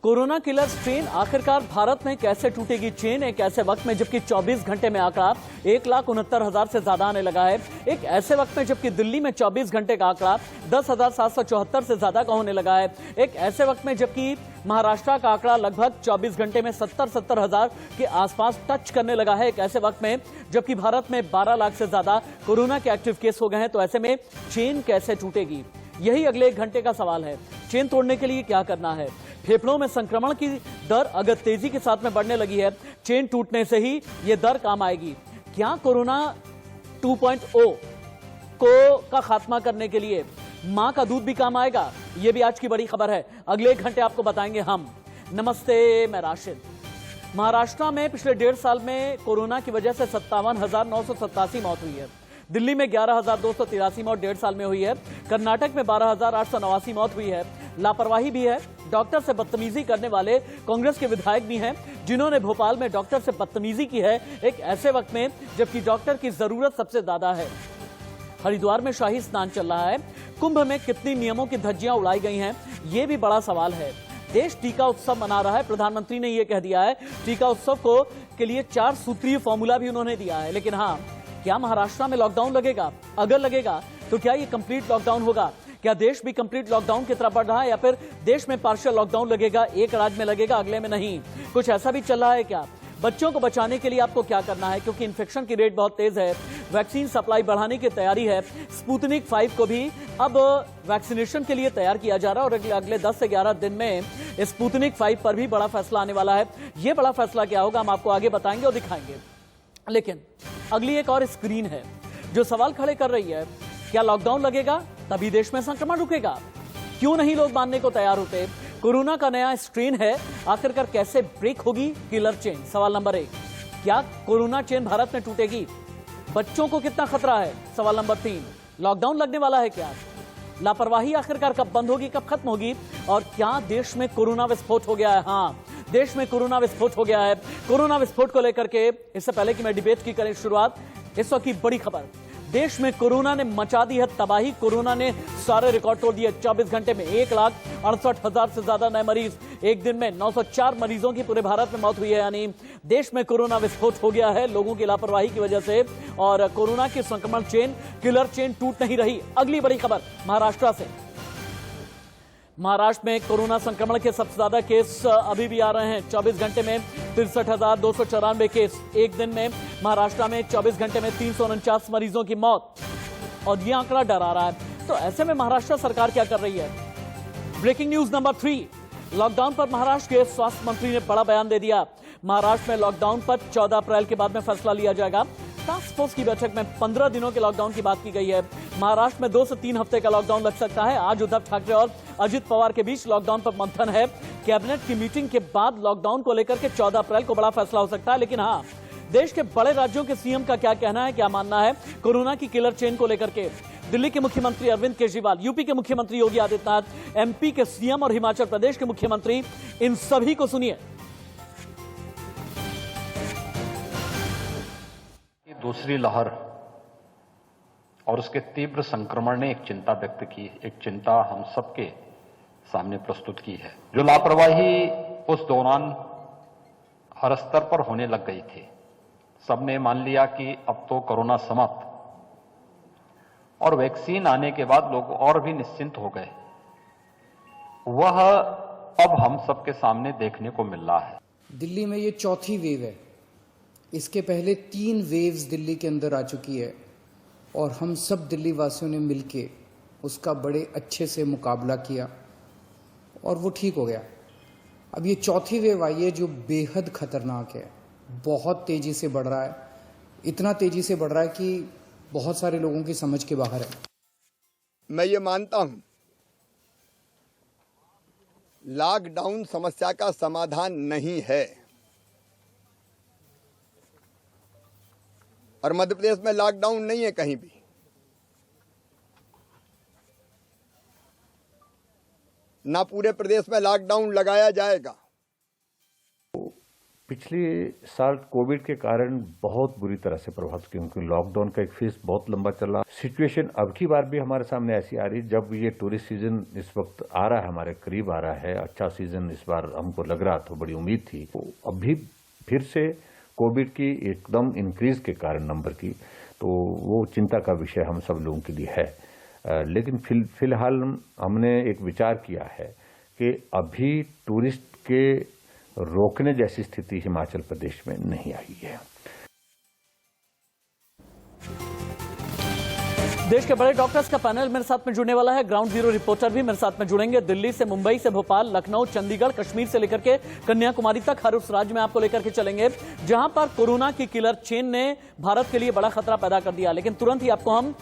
Corona killer strain आखिरकार भारत में कैसे टूटेगी चेन। एक ऐसे वक्त में जबकि 24 घंटे में आंकड़ा 1,69,000 से ज्यादा आने लगा है। एक ऐसे वक्त में जबकि दिल्ली में 24 घंटे का आंकड़ा 10,774 से ज्यादा का होने लगा है। एक ऐसे वक्त में जबकि महाराष्ट्र का आंकड़ा लगभग 24 घंटे में 70,000 के आसपास टच करने लगा है। एक ऐसे वक्त में जबकि भारत में 12 लाख से ज्यादा कोरोना के एक्टिव केस हो गए हैं। तो ऐसे में चेन कैसे टूटेगी, यही अगले 1 घंटे का सवाल है। चेन तोड़ने के लिए क्या करना है। फेफड़ों में संक्रमण की दर अगर तेजी के साथ में बढ़ने लगी है, चेन टूटने से ही यह दर काम आएगी। क्या कोरोना 2.0 का खात्मा करने के लिए मां का दूध भी काम आएगा, यह भी आज की बड़ी खबर है। अगले 1 घंटे आपको बताएंगे हम। नमस्ते, मैं राशिद। महाराष्ट्र में पिछले 1.5 साल में कोरोना की वजह से 57,987 मौत हुई है। दिल्ली में 11,283 मौत 1.5 साल में हुई है। कर्नाटक में 12,889 मौत हुई है। लापरवाही भी है। डॉक्टर से बदतमीजी करने वाले कांग्रेस के विधायक भी हैं, जिन्होंने भोपाल में डॉक्टर से बदतमीजी की है, एक ऐसे वक्त में जबकि डॉक्टर की जरूरत सबसे ज्यादा है। हरिद्वार में शाही स्नान चल रहा है। कुंभ में कितनी नियमों की धज्जियां उड़ाई गई हैं, यह भी बड़ा सवाल है। देश टीका उत्सव मना रहा है। प्रधानमंत्री ने यह कह दिया है, टीका उत्सव के लिए 4 सूत्रीय फॉर्मूला भी उन्होंने दिया है। लेकिन हाँ, क्या महाराष्ट्र में लॉकडाउन लगेगा? अगर लगेगा तो क्या ये कंप्लीट लॉकडाउन होगा? क्या देश भी कंप्लीट लॉकडाउन की तरफ बढ़ रहा है, या फिर देश में पार्शियल लॉकडाउन लगेगा, एक राज्य में लगेगा, अगले में नहीं? कुछ ऐसा भी चल रहा है क्या? बच्चों को बचाने के लिए आपको क्या करना है, क्योंकि इन्फेक्शन की रेट बहुत तेज है। वैक्सीन सप्लाई बढ़ाने की तैयारी है। स्पुतनिक 5 को भी अब वैक्सीनेशन के लिए तैयार किया जा रहा है और अगले 10 से 11 दिन में स्पुतनिक 5 पर भी बड़ा फैसला आने वाला है। यह बड़ा फैसला क्या होगा, हम आपको आगे बताएंगे और दिखाएंगे। लेकिन अगली एक और स्क्रीन है जो सवाल खड़े कर रही है, क्या लॉकडाउन लगेगा तभी देश में संक्रमण रुकेगा? क्यों नहीं लोग मानने को तैयार होते? कोरोना का नया स्ट्रेन है, आखिरकार कैसे ब्रेक होगी किलर चेन? सवाल नंबर 1, क्या कोरोना चेन भारत में टूटेगी? बच्चों को कितना खतरा है? सवाल नंबर 3, लॉकडाउन लगने वाला है क्या? लापरवाही आखिरकार कब बंद होगी, कब खत्म होगी? और क्या देश में कोरोना विस्फोट हो गया है? हाँ, देश में कोरोना विस्फोट हो गया है। कोरोना विस्फोट को लेकर के इससे पहले कि मैं डिबेट की करें शुरुआत, इस वक्त की बड़ी खबर, देश में कोरोना ने मचा दी है तबाही। कोरोना ने सारे रिकॉर्ड तोड़ दिए। 24 घंटे में 1,68,000 से ज्यादा नए मरीज, एक दिन में 904 मरीजों की पूरे भारत में मौत हुई है। यानी देश में कोरोना विस्फोट हो गया है लोगों की लापरवाही की वजह से, और कोरोना की संक्रमण चेन, किलर चेन टूट नहीं रही। अगली बड़ी खबर महाराष्ट्र से। महाराष्ट्र में कोरोना संक्रमण के सबसे ज्यादा केस अभी भी आ रहे हैं। 24 घंटे में 63,294 केस, एक दिन में महाराष्ट्र में 24 घंटे में 349 मरीजों की मौत, और यह आंकड़ा डरा रहा है। तो ऐसे में महाराष्ट्र सरकार क्या कर रही है? ब्रेकिंग न्यूज नंबर 3, लॉकडाउन पर महाराष्ट्र के स्वास्थ्य मंत्री ने बड़ा बयान दे दिया। महाराष्ट्र में लॉकडाउन पर 14 अप्रैल के बाद में फैसला लिया जाएगा। टास्क फोर्स की बैठक में 15 दिनों के लॉकडाउन की बात की गई है। महाराष्ट्र में 2 से 3 हफ्ते का लॉकडाउन लग सकता है। आज उद्धव ठाकरे और अजित पवार के बीच लॉकडाउन पर मंथन है। कैबिनेट की मीटिंग के बाद लॉकडाउन को लेकर के 14 अप्रैल को बड़ा फैसला हो सकता है। लेकिन हाँ, देश के बड़े राज्यों के सीएम का क्या कहना है, क्या मानना है कोरोना की किलर चेन को लेकर के? दिल्ली के मुख्यमंत्री अरविंद केजरीवाल, यूपी के मुख्यमंत्री योगी आदित्यनाथ, एमपी के सीएम और हिमाचल प्रदेश के मुख्यमंत्री, इन सभी को सुनिए। दूसरी लहर और उसके तीव्र संक्रमण ने एक चिंता व्यक्त की, एक चिंता हम सबके सामने प्रस्तुत की है। जो लापरवाही उस दौरान हर स्तर पर होने लग गई थी, सबने मान लिया कि अब तो कोरोना समाप्त, और वैक्सीन आने के बाद लोग और भी निश्चिंत हो गए, वह अब हम सबके सामने देखने को मिल रहा है। दिल्ली में ये चौथी वेव है। इसके पहले 3 वेव्स दिल्ली के अंदर आ चुकी है, और हम सब दिल्ली वासियों ने मिलके उसका बड़े अच्छे से मुकाबला किया और वो ठीक हो गया। अब ये चौथी वेव आई है जो बेहद खतरनाक है, बहुत तेजी से बढ़ रहा है, इतना तेजी से बढ़ रहा है कि बहुत सारे लोगों की समझ के बाहर है। मैं ये मानता हूं, लॉकडाउन समस्या का समाधान नहीं है, और मध्य प्रदेश में लॉकडाउन नहीं है कहीं भी। ना पूरे प्रदेश में लॉकडाउन लगाया जाएगा। पिछले साल कोविड के कारण बहुत बुरी तरह से प्रभावित, क्योंकि लॉकडाउन का एक फेज बहुत लंबा चला। सिचुएशन अब की बार भी हमारे सामने ऐसी आ रही, जब ये टूरिस्ट सीजन इस वक्त आ रहा है, हमारे करीब आ रहा है, अच्छा सीजन इस बार हमको लग रहा था, बड़ी उम्मीद थी। तो अभी फिर से कोविड की एकदम इंक्रीज के कारण नंबर की, तो वो चिंता का विषय हम सब लोगों के लिए है। लेकिन फिलहाल हमने एक विचार किया है कि अभी टूरिस्ट के रोकने जैसी स्थिति हिमाचल प्रदेश में नहीं आई है। देश के बड़े डॉक्टर्स का पैनल मेरे साथ में जुड़ने वाला है। ग्राउंड जीरो रिपोर्टर भी मेरे साथ में जुड़ेंगे। दिल्ली से मुंबई से भोपाल, लखनऊ, चंडीगढ़, कश्मीर से लेकर के कन्याकुमारी तक हर उस राज्य में आपको लेकर के चलेंगे जहां पर कोरोना की किलर चेन ने भारत के लिए बड़ा खतरा पैदा कर दिया। लेकिन तुरंत ही आपको हम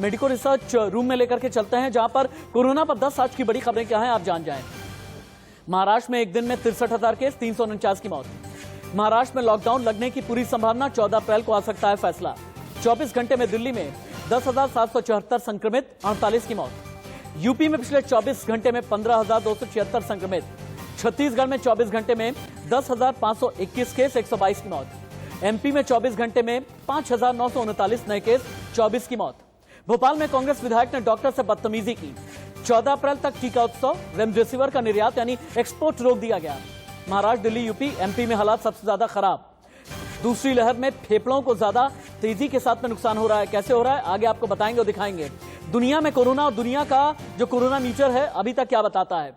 मेडिको रिसर्च रूम में लेकर के चलते हैं जहां पर कोरोना पर 10 आज की बड़ी खबरें क्या हैं आप जान जाएं। महाराष्ट्र में एक दिन में 63,000 केस, 349 की मौत। महाराष्ट्र में लॉकडाउन लगने की पूरी संभावना, 14 अप्रैल को आ सकता है फैसला। 24 घंटे में दिल्ली में 10,774 संक्रमित, 48 की मौत। यूपी में पिछले 24 घंटे में 15,276 संक्रमित। छत्तीसगढ़ में 24 घंटे में 10,521 केस, 122 की मौत। एमपी में 24 घंटे में 5,939 नए केस, 24 की मौत। भोपाल में कांग्रेस विधायक ने डॉक्टर से बदतमीजी की। 14 अप्रैल तक टीका उत्सव, रेमडेसिविर का निर्यात यानी एक्सपोर्ट रोक दिया गया। महाराष्ट्र, दिल्ली, यूपी, एमपी में हालात सबसे ज्यादा खराब। दूसरी लहर में फेफड़ों को ज्यादा तेजी के साथ में नुकसान हो रहा है। कैसे हो रहा है आगे आपको बताएंगे और दिखाएंगे। दुनिया में कोरोना और दुनिया का जो कोरोना मीटर है अभी तक क्या बताता है।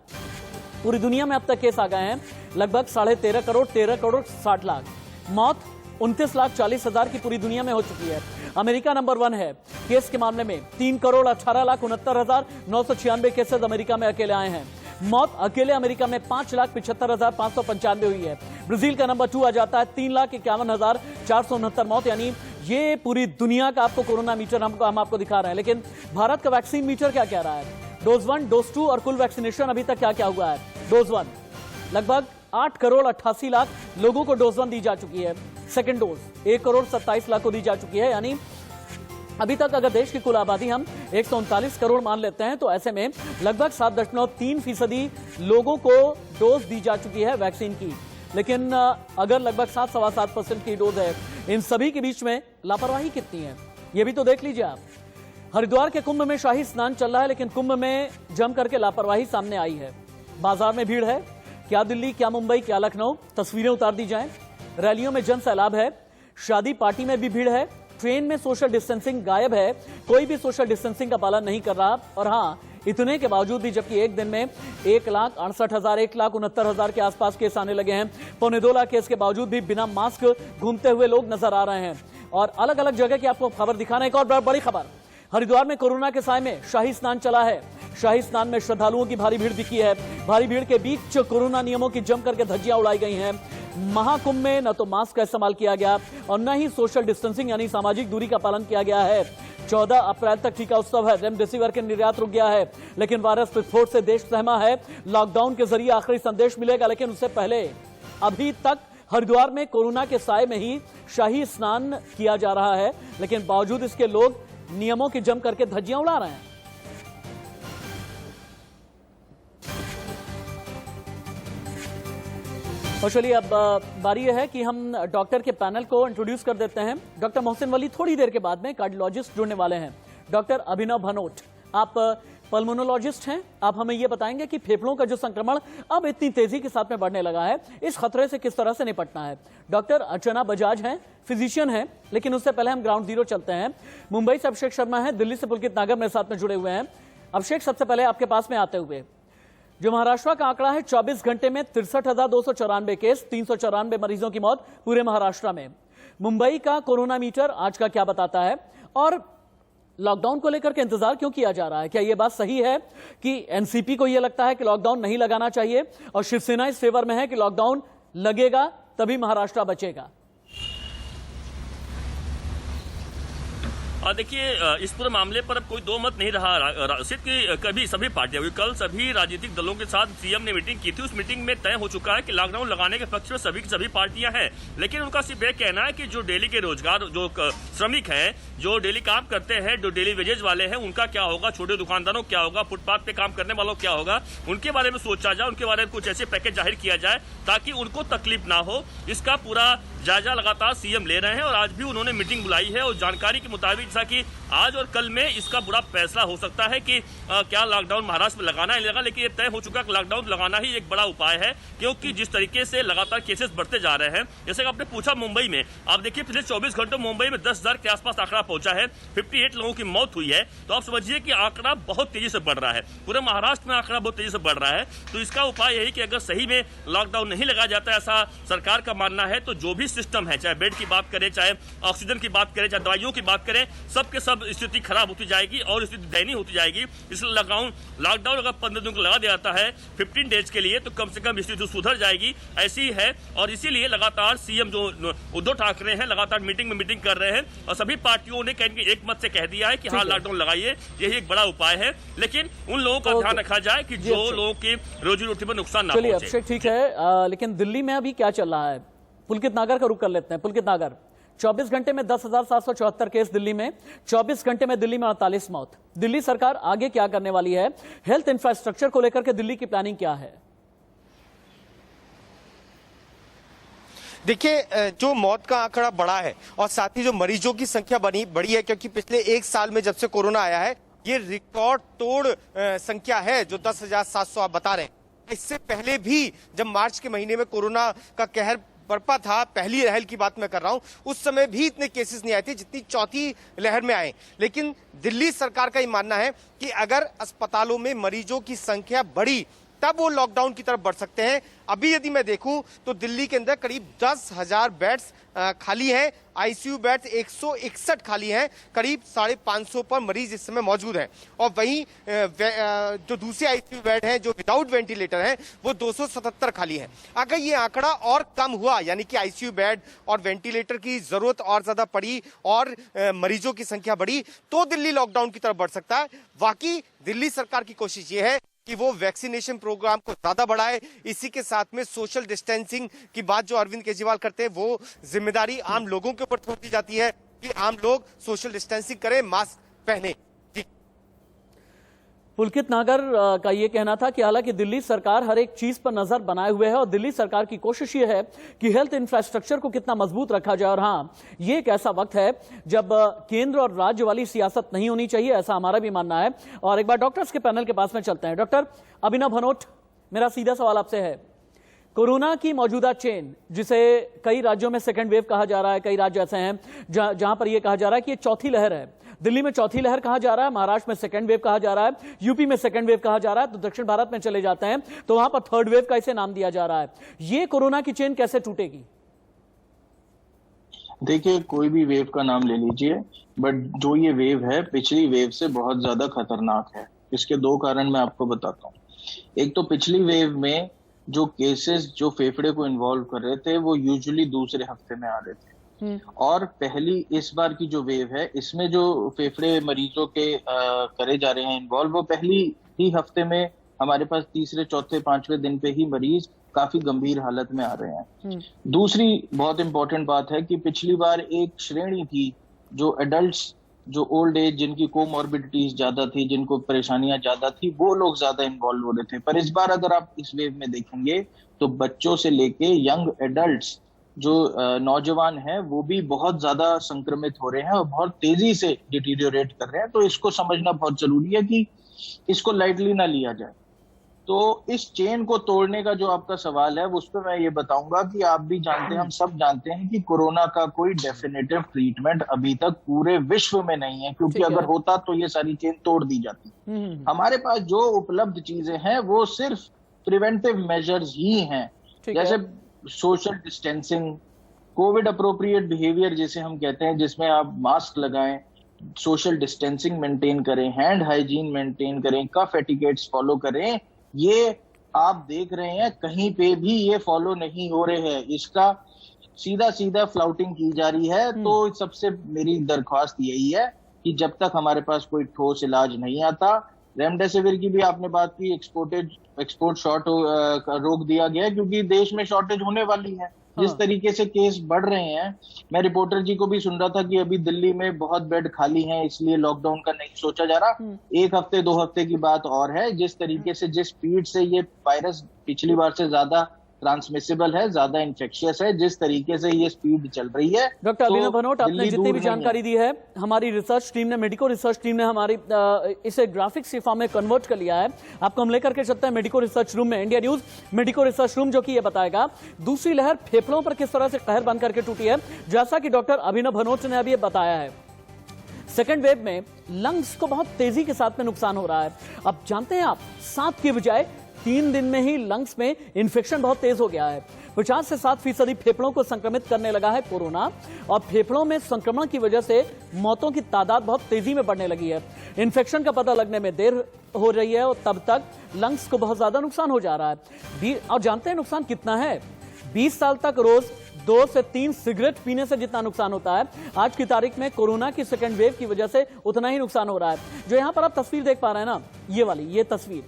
पूरी दुनिया में अब तक केस आ गए हैं लगभग 13.5 करोड़, 13 करोड़ 60 लाख। मौत 29,40,000 की पूरी दुनिया में हो चुकी है। अमेरिका नंबर 1 है केस के मामले में, 3,18,69,996 केसेस अमेरिका में अकेले आए हैं। मौत अकेले अमेरिका में 5,75,595 हुई है। ब्राजील का नंबर 2 आ जाता है, 3,51,469 मौत। यानी ये पूरी दुनिया का आपको कोरोना मीटर हम आपको दिखा रहे हैं। लेकिन भारत का वैक्सीन मीटर क्या कह रहा है? डोज 1, डोज 2 और कुल वैक्सीनेशन अभी तक क्या क्या हुआ है। डोज 1 लगभग 8,88,00,000 लोगों को डोज 1 दी जा चुकी है। सेकेंड डोज 1,27,00,000 को दी जा चुकी है। यानी अभी तक अगर देश की कुल आबादी हम 139 करोड़ मान लेते हैं तो ऐसे में लगभग 7.3% लोगों को डोज दी जा चुकी है वैक्सीन की। लेकिन अगर लगभग 7-7.25% की डोज है, इन सभी के बीच में लापरवाही कितनी है ये भी तो देख लीजिए आप। हरिद्वार के कुंभ में शाही स्नान चल रहा है, लेकिन कुंभ में जम करके लापरवाही सामने आई है। बाजार में भीड़ है, क्या दिल्ली, क्या मुंबई, क्या लखनऊ, तस्वीरें उतार दी जाएं। रैलियों में जन सैलाब है, शादी पार्टी में भी भीड़ है। ट्रेन में सोशल डिस्टेंसिंग गायब है, कोई भी सोशल डिस्टेंसिंग का पालन नहीं कर रहा। और हां, इतने के बावजूद भी जबकि एक दिन में 1,68,000, 1,69,000 के आसपास केस आने लगे हैं, 2.25 लाख केस के बावजूद भी बिना मास्क घूमते हुए लोग नजर आ रहे हैं। और अलग अलग जगह की आपको खबर दिखाना। एक और बड़ी खबर, हरिद्वार में कोरोना के साए में शाही स्नान चला है। शाही स्नान में श्रद्धालुओं की भारी भीड़ दिखी है। भारी भीड़ के बीच कोरोना नियमों की जम करके धज्जियां उड़ाई गई हैं। महाकुंभ में न तो मास्क का इस्तेमाल किया गया और न ही सोशल डिस्टेंसिंग यानी सामाजिक दूरी का पालन किया गया है। 14 अप्रैल तक टीका उत्सव है, रेमडेसिविर के निर्यात रुक गया है, लेकिन वायरस विस्फोट से देश सहमा है। लॉकडाउन के जरिए आखिरी संदेश मिलेगा, लेकिन उससे पहले अभी तक हरिद्वार में कोरोना के साए में ही शाही स्नान किया जा रहा है, लेकिन बावजूद इसके लोग नियमों की जम करके धज्जियां उड़ा रहे हैं। और चलिए अब बारी यह है कि हम डॉक्टर के पैनल को इंट्रोड्यूस कर देते हैं। डॉक्टर मोहसिन वली थोड़ी देर के बाद में कार्डियोलॉजिस्ट जुड़ने वाले हैं। डॉक्टर अभिनव भनोट, आप पल्मोनोलॉजिस्ट हैं, आप हमें यह बताएंगे कि फेफड़ों का जो संक्रमण अब इतनी तेजी के साथ में बढ़ने लगा है, इस खतरे से किस तरह से निपटना है। डॉक्टर अर्चना बजाज हैं, फिजिशियन हैं, लेकिन उससे पहले हम ग्राउंड जीरो चलते हैं। मुंबई से अभिषेक शर्मा है, दिल्ली से पुलकित नागर मेरे साथ में जुड़े हुए हैं। अभिषेक, सबसे पहले आपके पास में आते हुए, जो महाराष्ट्र का आंकड़ा है 24 घंटे में 63,294 केस, 394 मरीजों की मौत पूरे महाराष्ट्र में। मुंबई का कोरोना मीटर आज का क्या बताता है और लॉकडाउन को लेकर के इंतजार क्यों किया जा रहा है? क्या यह बात सही है कि एनसीपी को यह लगता है कि लॉकडाउन नहीं लगाना चाहिए और शिवसेना इस फेवर में है कि लॉकडाउन लगेगा तभी महाराष्ट्र बचेगा? देखिए, इस पूरे मामले पर अब कोई दो मत नहीं रहा सिर्फ कि कभी सभी पार्टियां हुई, कल सभी राजनीतिक दलों के साथ सीएम ने मीटिंग की थी। उस मीटिंग में तय हो चुका है कि लॉकडाउन लगाने के पक्ष में सभी की सभी पार्टियां हैं, लेकिन उनका सिर्फ यह कहना है कि जो डेली के रोजगार, जो श्रमिक हैं, जो डेली काम करते हैं, जो डेली वेजेज वाले हैं, उनका क्या होगा, छोटे दुकानदारों क्या होगा, फुटपाथ पे काम करने वालों क्या होगा, उनके बारे में सोचा जाए, उनके बारे में कुछ ऐसे पैकेज जाहिर किया जाए ताकि उनको तकलीफ ना हो। इसका पूरा जायजा लगातार सीएम ले रहे हैं और आज भी उन्होंने मीटिंग बुलाई है और जानकारी के मुताबिक जैसा कि आज और कल में इसका बुरा फैसला हो सकता है कि क्या लॉकडाउन महाराष्ट्र में लगाना है लगा, लेकिन ये तय हो चुका है कि लॉकडाउन लगाना ही एक बड़ा उपाय है, क्योंकि जिस तरीके से लगातार केसेस बढ़ते जा रहे हैं। जैसे कि आपने पूछा मुंबई में, आप देखिए पिछले 24 घंटों मुंबई में 10,000 के आसपास आंकड़ा पहुंचा है, 58 लोगों की मौत हुई है। तो आप समझिए कि आंकड़ा बहुत तेजी से बढ़ रहा है, पूरे महाराष्ट्र में आंकड़ा बहुत तेजी से बढ़ रहा है। तो इसका उपाय यही कि अगर सही में लॉकडाउन नहीं लगाया जाता, ऐसा सरकार का मानना है, तो जो भी सिस्टम है, चाहे बेड की बात करें, चाहे ऑक्सीजन की बात करें, चाहे दवाइयों की बात करें, सबके सब स्थिति खराब होती जाएगी और स्थिति दयनीय होती जाएगी। इसलिए लॉकडाउन अगर 15 दिन को लगा दिया जाता है 15 डेज के लिए, तो कम से कम स्थिति सुधर जाएगी, ऐसी ही है। और इसीलिए लगातार सीएम जो उद्धव ठाकरे हैं लगातार मीटिंग कर रहे हैं और सभी पार्टियों ने एक मत से कह दिया है कि हाँ लॉकडाउन लगाइए, यही एक बड़ा उपाय है। लेकिन उन लोगों का ध्यान रखा जाए कि जो लोगों की रोजी रोटी पर नुकसान ना पहुंचे। चलिए अभिषेक, ठीक है, लेकिन दिल्ली में अभी क्या चल रहा है? पुलकित नागर का रुख कर लेते हैं। पुलकित नागर, 24 घंटे में 10,774 केस दिल्ली में, 24 घंटे में दिल्ली में 48 मौत। दिल्ली सरकार आगे क्या करने वाली है? हेल्थ इंफ्रास्ट्रक्चर को लेकर के दिल्ली की प्लानिंग क्या है? देखिए, जो मौत का आंकड़ा बढ़ा है और साथ ही जो मरीजों की संख्या बढ़ी है, क्योंकि पिछले एक साल में जब से कोरोना आया है ये रिकॉर्ड तोड़ संख्या है जो 10,700 आप बता रहे हैं। इससे पहले भी जब मार्च के महीने में कोरोना का कहर बरपा था, पहली लहर की बात मैं कर रहा हूं, उस समय भी इतने केसेस नहीं आए थे जितनी चौथी लहर में आए। लेकिन दिल्ली सरकार का ये मानना है कि अगर अस्पतालों में मरीजों की संख्या बढ़ी तब वो लॉकडाउन की तरफ बढ़ सकते हैं। अभी यदि मैं देखूं तो दिल्ली के अंदर करीब 10,000 बेड्स खाली हैं, आईसीयू बेड्स 161 खाली हैं, करीब 550 पर मरीज इस समय मौजूद हैं। और वहीं जो दूसरे आईसीयू बेड हैं जो विदाउट वेंटिलेटर हैं वो 277 खाली हैं। अगर ये आंकड़ा और कम हुआ, यानी कि आईसीयू बेड और वेंटिलेटर की जरूरत और ज्यादा पड़ी और मरीजों की संख्या बढ़ी, तो दिल्ली लॉकडाउन की तरफ बढ़ सकता है। वाकई दिल्ली सरकार की कोशिश ये है कि वो वैक्सीनेशन प्रोग्राम को ज्यादा बढ़ाए, इसी के साथ में सोशल डिस्टेंसिंग की बात जो अरविंद केजरीवाल करते हैं वो जिम्मेदारी आम लोगों के ऊपर छोड़ दी जाती है कि आम लोग सोशल डिस्टेंसिंग करें, मास्क पहने। पुलकित नागर का यह कहना था कि हालांकि दिल्ली सरकार हर एक चीज पर नजर बनाए हुए है और दिल्ली सरकार की कोशिश यह है कि हेल्थ इंफ्रास्ट्रक्चर को कितना मजबूत रखा जाए। और हां, यह एक ऐसा वक्त है जब केंद्र और राज्य वाली सियासत नहीं होनी चाहिए, ऐसा हमारा भी मानना है। और एक बार डॉक्टर्स के पैनल के पास में चलते हैं। डॉक्टर अभिनव भनोट, मेरा सीधा सवाल आपसे है, कोरोना की मौजूदा चेन, जिसे कई राज्यों में सेकेंड वेव कहा जा रहा है, कई राज्य ऐसे हैं जहां पर यह कहा जा रहा है कि यह चौथी लहर है। दिल्ली में चौथी लहर कहा जा रहा है, महाराष्ट्र में सेकेंड वेव कहा जा रहा है, यूपी में सेकेंड वेव कहा जा रहा है, तो दक्षिण भारत में चले जाते हैं तो वहां पर थर्ड वेव का इसे नाम दिया जा रहा है। ये कोरोना की चेन कैसे टूटेगी? देखिए, कोई भी वेव का नाम ले लीजिए, बट जो ये वेव है पिछली वेव से बहुत ज्यादा खतरनाक है। इसके दो कारण मैं आपको बताता हूँ। एक तो पिछली वेव में जो केसेस जो फेफड़े को इन्वॉल्व कर रहे थे वो यूजुअली दूसरे हफ्ते में आ रहे थे, और पहली इस बार की जो वेव है इसमें जो फेफड़े मरीजों के करे जा रहे हैं इन्वॉल्व, वो पहली ही हफ्ते में हमारे पास तीसरे चौथे पांचवें दिन पे ही मरीज काफी गंभीर हालत में आ रहे हैं। दूसरी बहुत इंपॉर्टेंट बात है कि पिछली बार एक श्रेणी थी जो एडल्ट्स, जो ओल्ड एज, जिनकी कोमॉर्बिडिटीज ज्यादा थी, जिनको परेशानियां ज्यादा थी, वो लोग ज्यादा इन्वॉल्व हो रहे थे। पर इस बार अगर आप इस वेव में देखेंगे तो बच्चों से लेके यंग एडल्ट्स, जो नौजवान हैं, वो भी बहुत ज्यादा संक्रमित हो रहे हैं और बहुत तेजी से डिटीरियोरेट कर रहे हैं। तो इसको समझना बहुत जरूरी है कि इसको लाइटली ना लिया जाए। तो इस चेन को तोड़ने का जो आपका सवाल है उस पर मैं ये बताऊंगा कि आप भी जानते हैं, हम सब जानते हैं कि कोरोना का कोई डेफिनेटिव ट्रीटमेंट अभी तक पूरे विश्व में नहीं है, क्योंकि अगर होता तो ये सारी चेन तोड़ दी जाती। हमारे पास जो उपलब्ध चीजें हैं वो सिर्फ प्रिवेंटिव मेजर्स ही हैं, जैसे social distancing, Covid appropriate behaviour जिसे हम कहते हैं, जिसमें आप मास्क लगाएं, सोशल डिस्टेंसिंग मेंटेन करें, हैंड हाइजीन मेंटेन करें, कफ एटिकेट्स फॉलो करें। ये आप देख रहे हैं कहीं पे भी ये फॉलो नहीं हो रहे हैं, इसका सीधा फ्लाउटिंग की जा रही है। तो सबसे मेरी दरख्वास्त यही है कि जब तक हमारे पास कोई ठोस इलाज नहीं आता, रेमडेसिविर की भी आपने बात की, एक्सपोर्ट शॉर्ट रोक दिया गया क्योंकि देश में शॉर्टेज होने वाली है। जिस तरीके से केस बढ़ रहे हैं, मैं रिपोर्टर जी को भी सुन रहा था कि अभी दिल्ली में बहुत बेड खाली हैं, इसलिए लॉकडाउन का नहीं सोचा जा रहा। 1 हफ्ते 2 हफ्ते की बात और है। जिस तरीके से, जिस स्पीड से ये वायरस पिछली बार से ज्यादा ट्रांसमिसिबल है, ज्यादा इन्फेक्शियस है, जिस तरीके से ये स्पीड चल रही है। डॉक्टर अभिनव भनोट, आपने जितनी भी जानकारी दी है, हमारी रिसर्च टीम ने, मेडिको रिसर्च टीम ने हमारी इसे ग्राफिक्स के फॉर्म में कन्वर्ट कर लिया है। आपको हम लेकर के चलते हैं मेडिको रिसर्च रूम में। India news medico research room जो कि ये बताएगा दूसरी लहर फेफड़ों पर किस तरह से कहर बन करके टूटी है, जैसा कि डॉक्टर अभिनव भनोट ने अभी बताया है। सेकेंड वेव में लंग्स को बहुत तेजी के साथ में नुकसान हो रहा है। अब जानते हैं आप, 7 की बजाय 3 दिन में ही लंग्स में इंफेक्शन बहुत तेज हो गया है। 50 से 7% फेफड़ों को संक्रमित करने लगा है कोरोना, और फेफड़ों में संक्रमण की वजह से मौतों की तादाद बहुत तेजी में बढ़ने लगी है। इन्फेक्शन का पता लगने में देर हो रही है और तब तक लंग्स को बहुत ज्यादा नुकसान हो जा रहा है। और जानते हैं नुकसान कितना है? 20 साल तक रोज 2 से 3 सिगरेट पीने से जितना नुकसान होता है, आज की तारीख में कोरोना की सेकेंड वेव की वजह से उतना ही नुकसान हो रहा है। जो यहां पर आप तस्वीर देख पा रहे हैं ना, ये वाली, ये तस्वीर,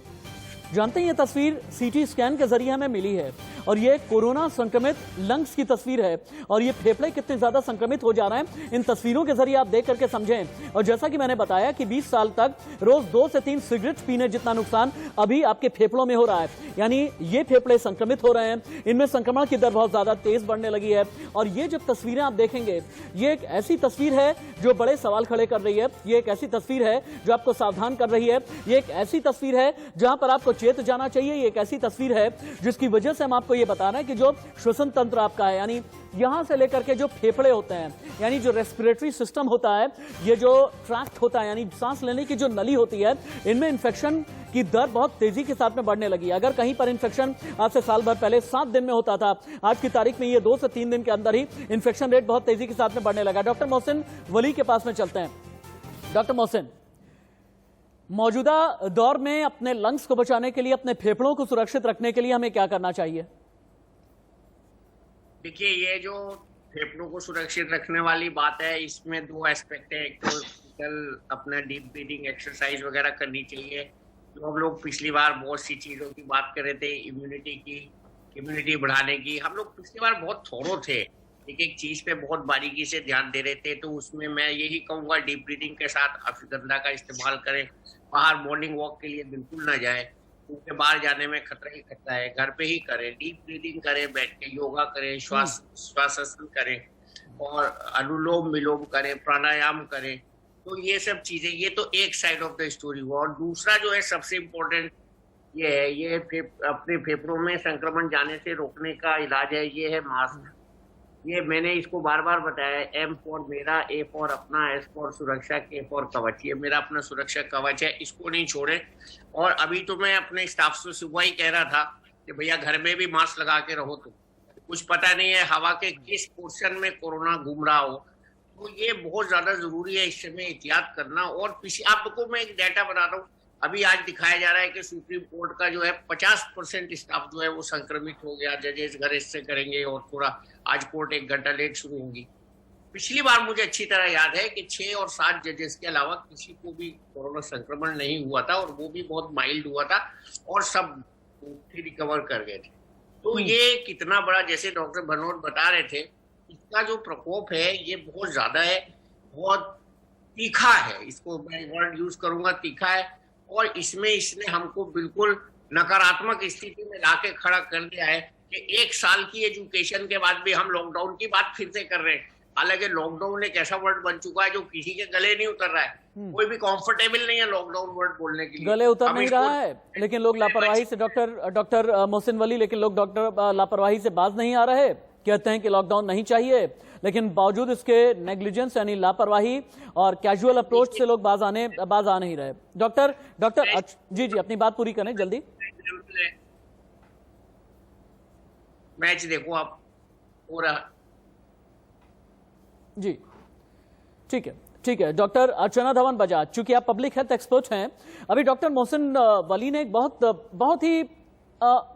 जानते हैं ये तस्वीर सीटी स्कैन के जरिए हमें मिली है, और ये कोरोना संक्रमित लंग्स की तस्वीर है। और ये फेफड़े कितने ज्यादा संक्रमित हो जा रहे हैं, इन तस्वीरों के जरिए आप देख करके समझें। और जैसा कि मैंने बताया कि 20 साल तक रोज 2 से 3 सिगरेट पीने जितना नुकसान अभी आपके फेफड़ों में हो रहा है, यानी ये फेफड़े संक्रमित हो रहे हैं, इनमें संक्रमण की दर बहुत ज्यादा तेज बढ़ने लगी है। और ये जब तस्वीरें आप देखेंगे, ये एक ऐसी तस्वीर है जो बड़े सवाल खड़े कर रही है, ये एक ऐसी तस्वीर है जो आपको सावधान कर रही है, ये एक ऐसी तस्वीर है जहां पर आपको चेत जाना चाहिए। ये एक ऐसी तस्वीर है जिसकी वजह से हम आपको ये बता रहे हैं कि जो श्वसन तंत्र आपका है, यानी यहां से लेकर के जो फेफड़े होते हैं, यानी जो रेस्पिरेटरी सिस्टम होता है, ये जो ट्रैक्ट होता है, यानी सांस लेने की जो नली होती है, इनमें इंफेक्शन की दर बहुत तेजी के साथ में बढ़ने लगी है। अगर कहीं पर इंफेक्शन आज से साल भर पहले 7 दिन में होता था, आज की तारीख में ये 2 से 3 दिन के अंदर ही इंफेक्शन रेट बहुत तेजी के साथ में बढ़ने लगा। डॉक्टर मोहसिन वली के पास में चलते हैं। डॉक्टर मोहसिन, मौजूदा दौर में अपने लंग्स को बचाने के लिए, अपने फेफड़ों को सुरक्षित रखने के लिए हमें क्या करना चाहिए? देखिए, ये जो फेफड़ों को सुरक्षित रखने वाली बात है, इसमें 2 एस्पेक्ट है। एक तो अपना डीप ब्रीदिंग एक्सरसाइज वगैरह करनी चाहिए। तो हम लोग पिछली बार बहुत सी चीजों की बात कर रहे थे, इम्यूनिटी बढ़ाने की। हम लोग पिछली बार बहुत थोरो थे, एक चीज पे बहुत बारीकी से ध्यान दे रहे थे। तो उसमें मैं यही कहूंगा, डीप ब्रीदिंग के साथ अश्वगंधा का इस्तेमाल करें। बाहर मॉर्निंग वॉक के लिए बिल्कुल ना जाए, क्योंकि बाहर जाने में खतरा ही खतरा है। घर पे ही करें, डीप ब्रीदिंग करें, बैठ के योगा करें, श्वासासन करें, और अनुलोम विलोम करें, प्राणायाम करें। तो ये सब चीजें, ये तो एक साइड ऑफ द स्टोरी हुआ। और दूसरा जो है सबसे इम्पोर्टेंट ये है, ये अपने फेफड़ों में संक्रमण जाने से रोकने का इलाज है, ये है मास्क। ये मैंने इसको बार बार बताया, M फॉर मेरा, A फॉर अपना, S फॉर सुरक्षा, K फॉर कवच। ये मेरा अपना सुरक्षा कवच है, इसको नहीं छोड़े। और अभी तो मैं अपने स्टाफ से सुबह ही कह रहा था कि भैया घर में भी मास्क लगा के रहो। तो कुछ पता नहीं है हवा के किस पोर्शन में कोरोना घूम रहा हो, तो ये बहुत ज्यादा जरूरी है इस समय एहतियात करना। और आपको मैं एक डाटा बता रहा हूँ, अभी आज दिखाया जा रहा है कि सुप्रीम कोर्ट का जो है 50% स्टाफ जो है वो संक्रमित हो गया। जजेस घर से करेंगे, और थोड़ा आज कोर्ट 1 घंटा लेट शुरू होगी। पिछली बार मुझे अच्छी तरह याद है कि 6 और 7 जजेस के अलावा किसी को भी कोरोना संक्रमण नहीं हुआ था, और वो भी बहुत माइल्ड हुआ था, और सब रिकवर कर गए थे। तो ये कितना बड़ा, जैसे डॉक्टर भनोट बता रहे थे, इसका जो प्रकोप है ये बहुत ज्यादा है, बहुत तीखा है। इसको मैं वर्ड यूज करूंगा, तीखा है। और इसमें इसने हमको बिल्कुल नकारात्मक स्थिति में लाके खड़ा कर दिया है कि 1 साल की एजुकेशन के बाद भी हम लॉकडाउन की बात फिर से कर रहे हैं। हालांकि लॉकडाउन एक ऐसा वर्ड बन चुका है जो किसी के गले नहीं उतर रहा है। कोई भी कंफर्टेबल नहीं है लॉकडाउन वर्ड बोलने के लिए, गले उतर नहीं रहा है। लेकिन लोग लापरवाही से, डॉक्टर मोहसिन वली, लेकिन लोग डॉक्टर लापरवाही से बाज नहीं आ रहे। कहते हैं कि लॉकडाउन नहीं चाहिए, लेकिन बावजूद इसके नेग्लिजेंस यानी लापरवाही और कैजुअल अप्रोच से लोग बाज आ नहीं रहे। डॉक्टर जी अपनी बात पूरी करें जल्दी। मैच देखो आप, हो रहा जी। ठीक है डॉक्टर अर्चना धवन बजाज, चूंकि आप पब्लिक हेल्थ एक्सपर्ट हैं, अभी डॉक्टर मोहसिन वली ने एक बहुत ही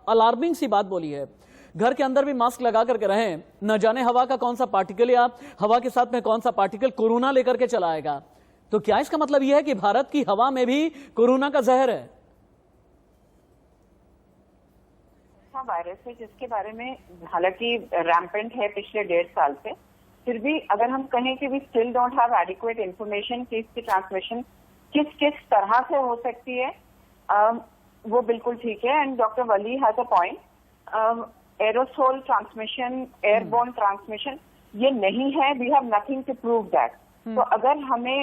अलार्मिंग सी बात बोली है। घर के अंदर भी मास्क लगा करके रहें, न जाने हवा का कौन सा पार्टिकल या हवा के साथ में कौन सा पार्टिकल कोरोना लेकर के चला आएगा। तो क्या इसका मतलब यह है कि भारत की हवा में भी कोरोना का जहर है? वायरस है जिसके बारे में हालांकि रैम्पेंट है पिछले 1.5 साल से, फिर भी अगर हम कहें कि we still don't have adequate information कि इसकी ट्रांसमिशन किस किस तरह से हो सकती है, वो बिल्कुल ठीक है। And doctor Wali has a point, aerosol transmission, airborne transmission ये नहीं है, we have nothing to prove that. तो अगर हमें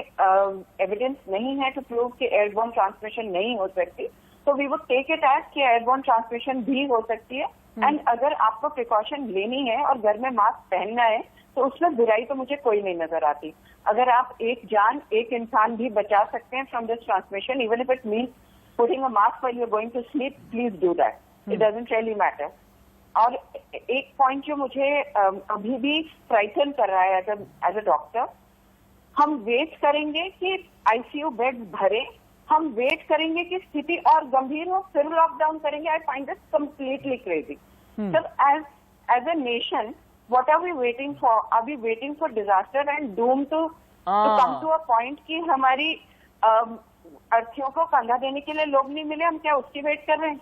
एविडेंस नहीं है टू प्रूव कि एयरबोर्न ट्रांसमिशन नहीं हो सकती, तो we would take it as कि एयरबोर्न ट्रांसमिशन भी हो सकती है। एंड अगर आपको प्रिकॉशन लेनी है और घर में मास्क पहनना है तो उसमें बुराई तो मुझे कोई नहीं नजर आती। अगर आप एक जान, एक इंसान भी बचा सकते हैं from this transmission, even if it means putting a mask while you are going to sleep, please do that, it doesn't really matter. और एक पॉइंट जो मुझे अभी भी फ्राइटन कर रहा है एज अ डॉक्टर, हम वेट करेंगे कि आईसीयू बेड्स भरे, हम वेट करेंगे कि स्थिति और गंभीर हो फिर लॉकडाउन करेंगे। I find this completely crazy. So as a nation, what are we waiting for? Are we waiting for disaster and doom to come to a point कि हमारी अर्थियों को कंधा देने के लिए लोग नहीं मिले, हम क्या उसकी वेट कर रहे हैं?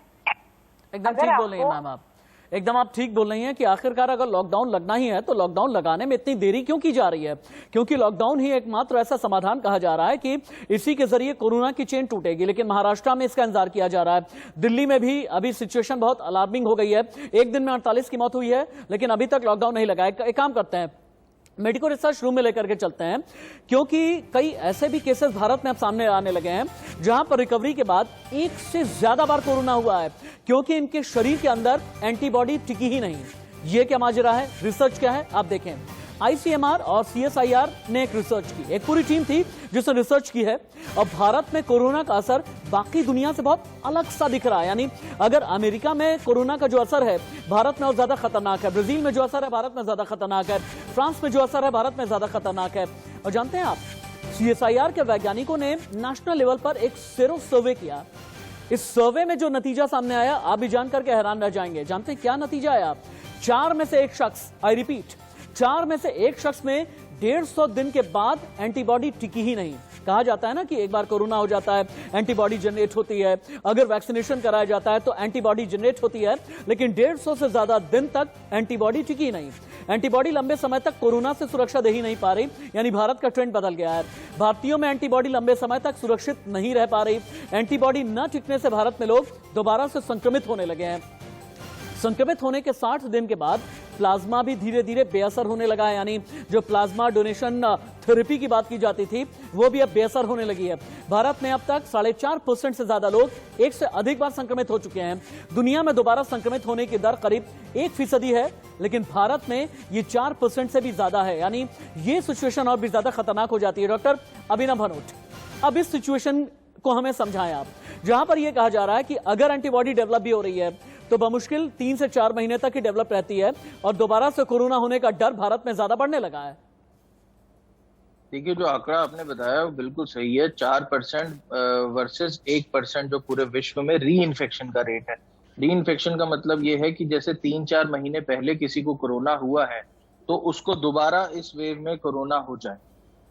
एकदम ठीक बोल रही हैं मैम आप, एकदम आप ठीक बोल रही हैं कि आखिरकार अगर लॉकडाउन लगना ही है तो लॉकडाउन लगाने में इतनी देरी क्यों की जा रही है? क्योंकि लॉकडाउन ही एकमात्र ऐसा समाधान कहा जा रहा है कि इसी के जरिए कोरोना की चेन टूटेगी। लेकिन महाराष्ट्र में इसका इंतजार किया जा रहा है, दिल्ली में भी अभी सिचुएशन बहुत अलार्मिंग हो गई है। एक दिन में 48 की मौत हुई है, लेकिन अभी तक लॉकडाउन नहीं लगा है। एक काम करते हैं, मेडिकल रिसर्च रूम में लेकर के चलते हैं, क्योंकि कई ऐसे भी केसेस भारत में अब सामने आने लगे हैं जहां पर रिकवरी के बाद एक से ज्यादा बार कोरोना हुआ है, क्योंकि इनके शरीर के अंदर एंटीबॉडी टिकी ही नहीं। ये क्या माजरा है, रिसर्च क्या है, आप देखें। आईसीएमआर और सीएसआईआर ने एक रिसर्च की, एक पूरी टीम थी जिसने रिसर्च की है। और भारत में कोरोना का असर बाकी दुनिया से बहुत अलग सा दिख रहा है। यानी अगर अमेरिका में कोरोना का जो असर है भारत में और ज्यादा खतरनाक है, ब्राजील में जो असर है भारत में ज्यादा खतरनाक है, फ्रांस में जो असर है भारत में ज्यादा खतरनाक है। और जानते हैं आप, सीएसआईआर के वैज्ञानिकों ने नेशनल लेवल पर एक सेरो सर्वे किया। इस सर्वे में जो नतीजा सामने आया आप भी जानकर के हैरान रह जाएंगे। जानते हैं क्या नतीजा आया? 4 में से 1 शख्स, आई रिपीट, 4 में से 1 शख्स में 150 दिन के बाद एंटीबॉडी टिकी ही नहीं। कहा जाता है ना कि एक बार कोरोना हो जाता है एंटीबॉडी जनरेट होती है, अगर वैक्सीनेशन कराया जाता है तो एंटीबॉडी जनरेट होती है, लेकिन 150 से ज्यादा दिन तक एंटीबॉडी टिकी नहीं। एंटीबॉडी लंबे समय तक कोरोना से सुरक्षा दे ही नहीं पा रही, यानी भारत का ट्रेंड बदल गया है। भारतीयों में एंटीबॉडी लंबे समय तक सुरक्षित नहीं रह पा रही। एंटीबॉडी न टिकने से भारत में लोग दोबारा से संक्रमित होने लगे हैं। संक्रमित होने के 60 दिन के बाद प्लाज्मा भी धीरे धीरे बेअसर होने लगा है, यानी जो प्लाज्मा डोनेशन थेरेपी की बात की जाती थी वो भी अब बेअसर होने लगी है। भारत में अब तक 4.5% से ज्यादा लोग 1 से अधिक बार संक्रमित हो चुके हैं। दुनिया में दोबारा संक्रमित होने की दर करीब 1% है, लेकिन भारत में ये 4% से भी ज्यादा है, यानी ये सिचुएशन और भी ज्यादा खतरनाक हो जाती है। डॉक्टर अभिनव भनोट, अब इस सिचुएशन को हमें समझाएं आप, जहां पर यह कहा जा रहा है कि अगर एंटीबॉडी डेवलप भी हो रही है तो बमुश्किल 3 से 4 महीने तक ही डेवलप रहती है और दोबारा से कोरोना होने का डर भारत में ज्यादा बढ़ने लगा है। देखिए, जो आंकड़ा आपने बताया वो बिल्कुल सही है। 4% वर्सेस 1% जो पूरे विश्व में री इन्फेक्शन का रेट है। री इन्फेक्शन का मतलब ये है कि जैसे 3-4 महीने पहले किसी को कोरोना हुआ है तो उसको दोबारा इस वेव में कोरोना हो जाए,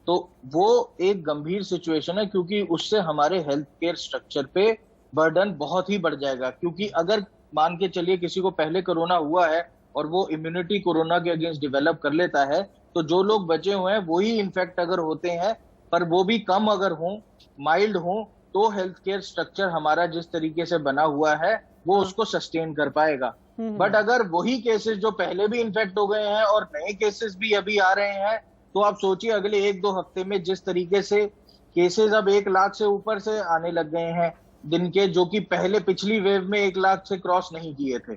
तो वो एक गंभीर सिचुएशन है, क्योंकि उससे हमारे हेल्थ केयर स्ट्रक्चर पे बर्डन बहुत ही बढ़ जाएगा। क्योंकि अगर मान के चलिए किसी को पहले कोरोना हुआ है और वो इम्यूनिटी कोरोना के अगेंस्ट डेवलप कर लेता है, तो जो लोग बचे हुए हैं वही इन्फेक्ट अगर होते हैं, पर वो भी कम अगर हों, माइल्ड हों, तो हेल्थ केयर स्ट्रक्चर हमारा जिस तरीके से बना हुआ है वो उसको सस्टेन कर पाएगा। बट अगर वही केसेस जो पहले भी इन्फेक्ट हो गए हैं और नए केसेस भी अभी आ रहे हैं, तो आप सोचिए अगले 1-2 हफ्ते में जिस तरीके से केसेस अब 1 लाख से ऊपर से आने लग गए हैं दिन के, जो कि पहले पिछली वेव में 1 लाख से क्रॉस नहीं किए थे,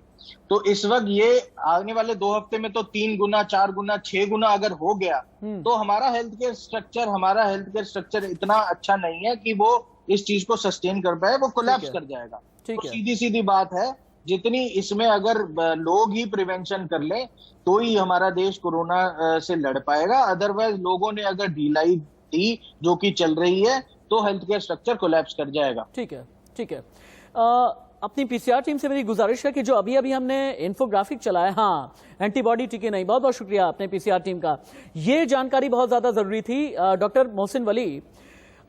तो इस वक्त ये आने वाले 2 हफ्ते में तो 3 गुना, 4 गुना, 6 गुना अगर हो गया तो हमारा हेल्थ केयर स्ट्रक्चर इतना अच्छा नहीं है कि वो इस चीज को सस्टेन कर पाए, वो कोलैप्स कर जाएगा। तो सीधी बात है, जितनी इसमें अगर लोग ही प्रिवेंशन कर लें तो ही हमारा देश कोरोना से लड़ पाएगा। अदरवाइज लोगों ने अगर ढिलाई दी जो कि चल रही है तो हेल्थ केयर स्ट्रक्चर कोलैप्स कर जाएगा। ठीक है। अपनी पीसीआर टीम से मेरी गुजारिश है कि जो अभी हमने इन्फोग्राफिक चलाया, हाँ एंटीबॉडी टिके नहीं, बहुत बहुत शुक्रिया अपने पीसीआर टीम का, ये जानकारी बहुत ज्यादा जरूरी थी। डॉक्टर मोहसिन वली,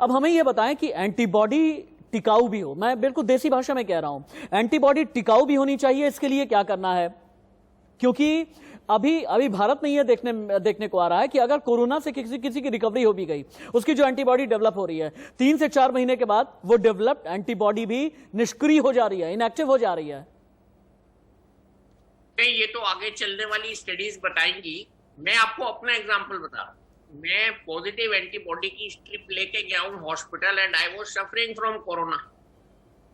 अब हमें यह बताएं कि एंटीबॉडी टिकाऊ भी हो, मैं बिल्कुल देसी भाषा में कह रहा हूं, एंटीबॉडी टिकाऊ भी होनी चाहिए, इसके लिए क्या करना है? क्योंकि अभी भारत में यह देखने को आ रहा है कि अगर कोरोना से किसी की रिकवरी हो भी गई, उसकी जो एंटीबॉडी डेवलप हो रही है, 3 से 4 महीने के बाद वो डेवलप्ड एंटीबॉडी भी निष्क्रिय हो जा रही है, इनएक्टिव हो जा रही है। ये तो आगे चलने वाली स्टडीज बताएंगी। मैं आपको अपना एग्जांपल बता रहा हूं। मैं पॉजिटिव एंटीबॉडी की स्ट्रिप लेके गया हूं hospital and I was suffering from corona,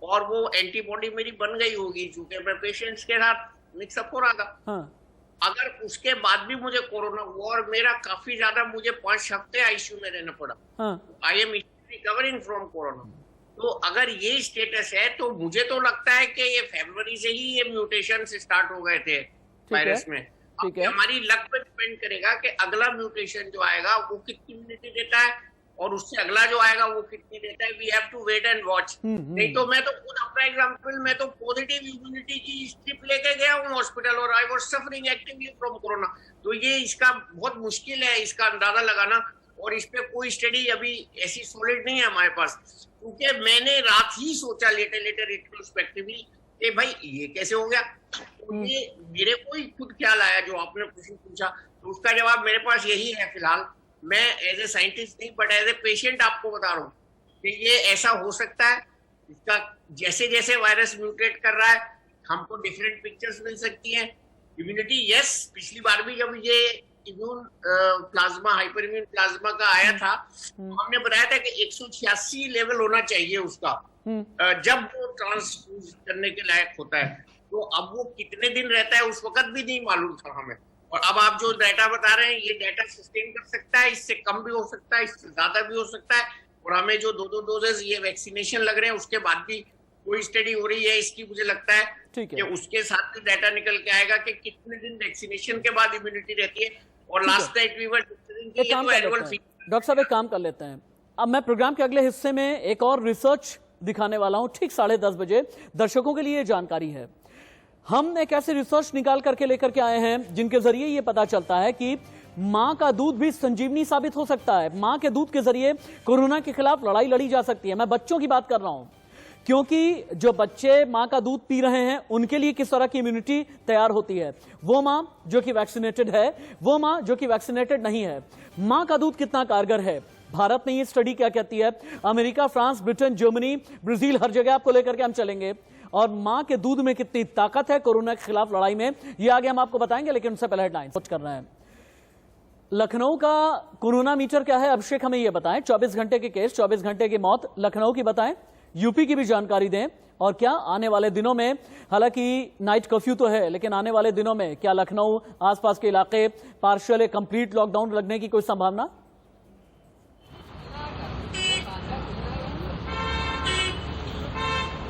और वो एंटीबॉडी मेरी बन गई होगी क्योंकि मैं पेशेंट्स के साथ मिक्सअप हो रहा था। हाँ। अगर उसके बाद भी मुझे कोरोना हुआ और मेरा काफी ज्यादा, मुझे 5 हफ्ते आईसीयू में रहना पड़ा, I am recovering from corona, तो अगर ये स्टेटस है तो मुझे तो लगता है कि ये फरवरी से ही ये म्यूटेशन स्टार्ट हो गए थे वायरस में। अब हमारी लक पे डिपेंड करेगा कि अगला म्यूटेशन जो आएगा वो कितनी इम्यूनिटी देता है और उससे अगला जो आएगा वो कितनी देता है। We have to wait and watch. नहीं तो मैं तो खुद अपना एग्जांपल, मैं तो पॉजिटिव इम्यूनिटी की स्ट्रिप लेके गया हूँ हॉस्पिटल और I was suffering actively from corona. तो ये इसका बहुत मुश्किल है इसका अंदाजा लगाना, और इस पे कोई स्टडी अभी ऐसी सॉलिड नहीं है हमारे पास, क्योंकि मैंने रात ही सोचा लेटर रिट्रोस्पेक्टिवली कि भाई ये कैसे हो गया। तो ये मेरे को ही खुद ख्याल आया जो आपने क्वेश्चन पूछा, तो उसका जवाब मेरे पास यही है फिलहाल। मैं एज ए साइंटिस्ट नहीं बट एज ए पेशेंट आपको बता रहा हूँ कि ये ऐसा हो सकता है। इसका जैसे जैसे वायरस म्यूटेट कर रहा है हमको डिफरेंट पिक्चर्स मिल सकती हैं। इम्यूनिटी यस, पिछली बार भी जब ये immune plasma, hyper immune plasma का आया था, हमने बताया था कि 186 लेवल होना चाहिए उसका जब वो ट्रांसफ्यूज करने के लायक होता है। तो अब वो कितने दिन रहता है उस वक्त भी नहीं मालूम था हमें, और अब आप जो डाटा बता रहे हैं ये डाटा सस्टेन कर सकता है, इससे कम भी हो सकता है, इससे ज्यादा भी हो सकता है। और हमें जो 2 डोजेस ये वैक्सीनेशन लग रहे हैं उसके बाद भी कोई स्टडी हो रही है इसकी, मुझे लगता है कि उसके साथ भी डाटा निकल के आएगा कि कितने दिन वैक्सीनेशन के बाद इम्यूनिटी रहती है। और last night we were doctor साहब एक काम कर लेते हैं, अब मैं प्रोग्राम के अगले हिस्से में एक और रिसर्च दिखाने वाला हूं ठीक 10:30 बजे। दर्शकों के लिए जानकारी है, हम एक ऐसे रिसर्च निकाल करके लेकर के आए हैं जिनके जरिए यह पता चलता है कि मां का दूध भी संजीवनी साबित हो सकता है। मां के दूध के जरिए कोरोना के खिलाफ लड़ाई लड़ी जा सकती है। मैं बच्चों की बात कर रहा हूं, क्योंकि जो बच्चे मां का दूध पी रहे हैं उनके लिए किस तरह की इम्यूनिटी तैयार होती है। वो मां जो कि वैक्सीनेटेड है, वो मां जो कि वैक्सीनेटेड नहीं है, मां का दूध कितना कारगर है। भारत ने ये स्टडी क्या कहती है, America, France, Britain, Germany, Brazil, हर जगह आपको लेकर के हम चलेंगे, और मां के दूध में कितनी ताकत है कोरोना के खिलाफ लड़ाई में, ये आगे हम आपको बताएंगे। लेकिन उससे पहले हेडलाइंस कुछ कर रहे हैं। लखनऊ का कोरोना मीटर क्या है, अभिषेक हमें यह बताएं। 24 घंटे के केस, 24 घंटे की मौत लखनऊ की बताएं, यूपी की भी जानकारी दें, और क्या आने वाले दिनों में, हालांकि नाइट कर्फ्यू तो है, लेकिन आने वाले दिनों में क्या लखनऊ आसपास के इलाके पार्शियल कंप्लीट लॉकडाउन लगने की कोई संभावना?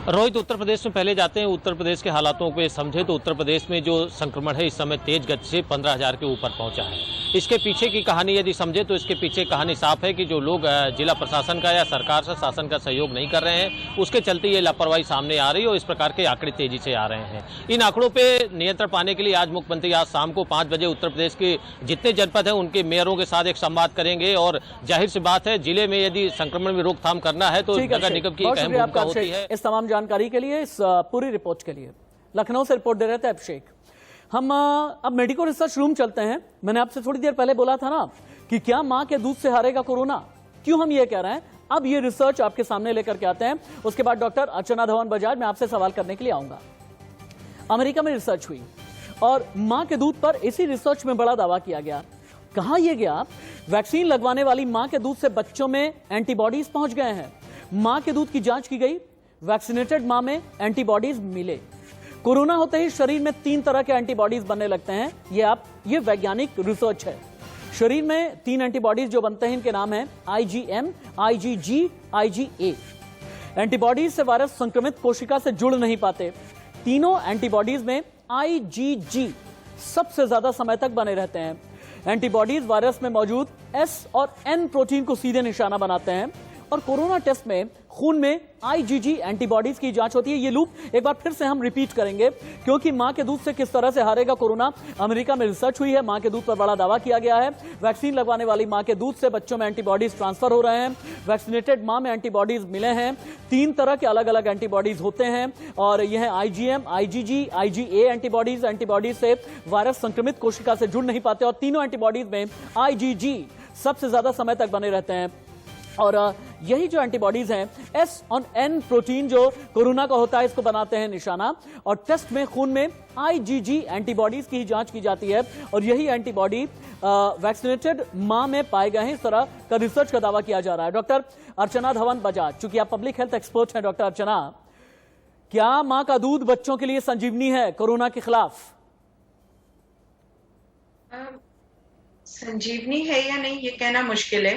रोहित, उत्तर प्रदेश में पहले जाते हैं। उत्तर प्रदेश के हालातों को समझे तो उत्तर प्रदेश में जो संक्रमण है इस समय तेज गति से 15,000 के ऊपर पहुंचा है। इसके पीछे की कहानी यदि समझे तो इसके पीछे कहानी साफ है कि जो लोग जिला प्रशासन का या सरकार से शासन का सहयोग नहीं कर रहे हैं, उसके चलते ये लापरवाही सामने आ रही है और इस प्रकार के आंकड़े तेजी से आ रहे हैं। इन आंकड़ों पे नियंत्रण पाने के लिए आज मुख्यमंत्री आज शाम को 5 बजे उत्तर प्रदेश के जितने जनपद हैं उनके मेयरों के साथ एक संवाद करेंगे, और जाहिर सी बात है जिले में यदि संक्रमण में रोकथाम करना है तो नगर निगम की एक अहम भूमिका होती है। इस तमाम जानकारी के लिए, इस पूरी रिपोर्ट के लिए लखनऊ से रिपोर्ट दे रहे थे अभिषेक। हम अब मेडिकल रिसर्च रूम चलते हैं। मैंने आपसे थोड़ी देर पहले बोला था ना कि क्या मां के दूध से हारेगा कोरोना, क्यों हम ये कह रहे हैं, अब ये रिसर्च आपके सामने लेकर के आते हैं। उसके बाद डॉक्टर अर्चना धवन बजाज मैं आपसे सवाल करने के लिए आऊंगा। अमेरिका में रिसर्च हुई और मां के दूध पर इसी रिसर्च में बड़ा दावा किया गया। कहां यह गया, वैक्सीन लगवाने वाली मां के दूध से बच्चों में एंटीबॉडीज पहुंच गए हैं। मां के दूध की जांच की गई, वैक्सीनेटेड मां में एंटीबॉडीज मिले। कोरोना होते ही शरीर में 3 तरह के एंटीबॉडीज बनने लगते हैं। ये वैज्ञानिक रिसर्च है। शरीर में 3 एंटीबॉडीज जो बनते हैं इनके नाम हैं IgM, IgG, IgA। एंटीबॉडीज से वायरस संक्रमित कोशिका से जुड़ नहीं पाते। तीनों एंटीबॉडीज में IgG सबसे ज्यादा समय तक बने रहते हैं। एंटीबॉडीज वायरस में मौजूद S और N प्रोटीन को सीधे निशाना बनाते हैं और कोरोना टेस्ट में खून में IgG एंटीबॉडीज की जांच होती है। ये लूप एक बार फिर से हम रिपीट करेंगे, क्योंकि मां के दूध से किस तरह से हारेगा कोरोना। अमेरिका में रिसर्च हुई है, मां के दूध पर बड़ा दावा किया गया है। वैक्सीन लगवाने वाली मां के दूध से बच्चों में एंटीबॉडीज ट्रांसफर हो रहे हैं। वैक्सीनेटेड मां में एंटीबॉडीज मिले हैं। 3 तरह के अलग अलग एंटीबॉडीज होते हैं और यह है IgM, IgG, IgA antibodies. Antibodies से वायरस संक्रमित कोशिका से जुड़ नहीं पाते और तीनों एंटीबॉडीज में IgG सबसे ज्यादा समय तक बने रहते हैं। और यही जो एंटीबॉडीज हैं, S-on-N प्रोटीन जो कोरोना का होता है, इसको बनाते हैं निशाना और टेस्ट में खून में IgG एंटीबॉडीज की जांच की जाती है और यही एंटीबॉडी वैक्सीनेटेड मां में पाए गए हैं। इस तरह का रिसर्च का दावा किया जा रहा है। डॉक्टर अर्चना धवन बजाज, चूंकि आप पब्लिक हेल्थ एक्सपर्ट हैं, डॉक्टर अर्चना, क्या मां का दूध बच्चों के लिए संजीवनी है कोरोना के खिलाफ? संजीवनी है या नहीं ये कहना मुश्किल है,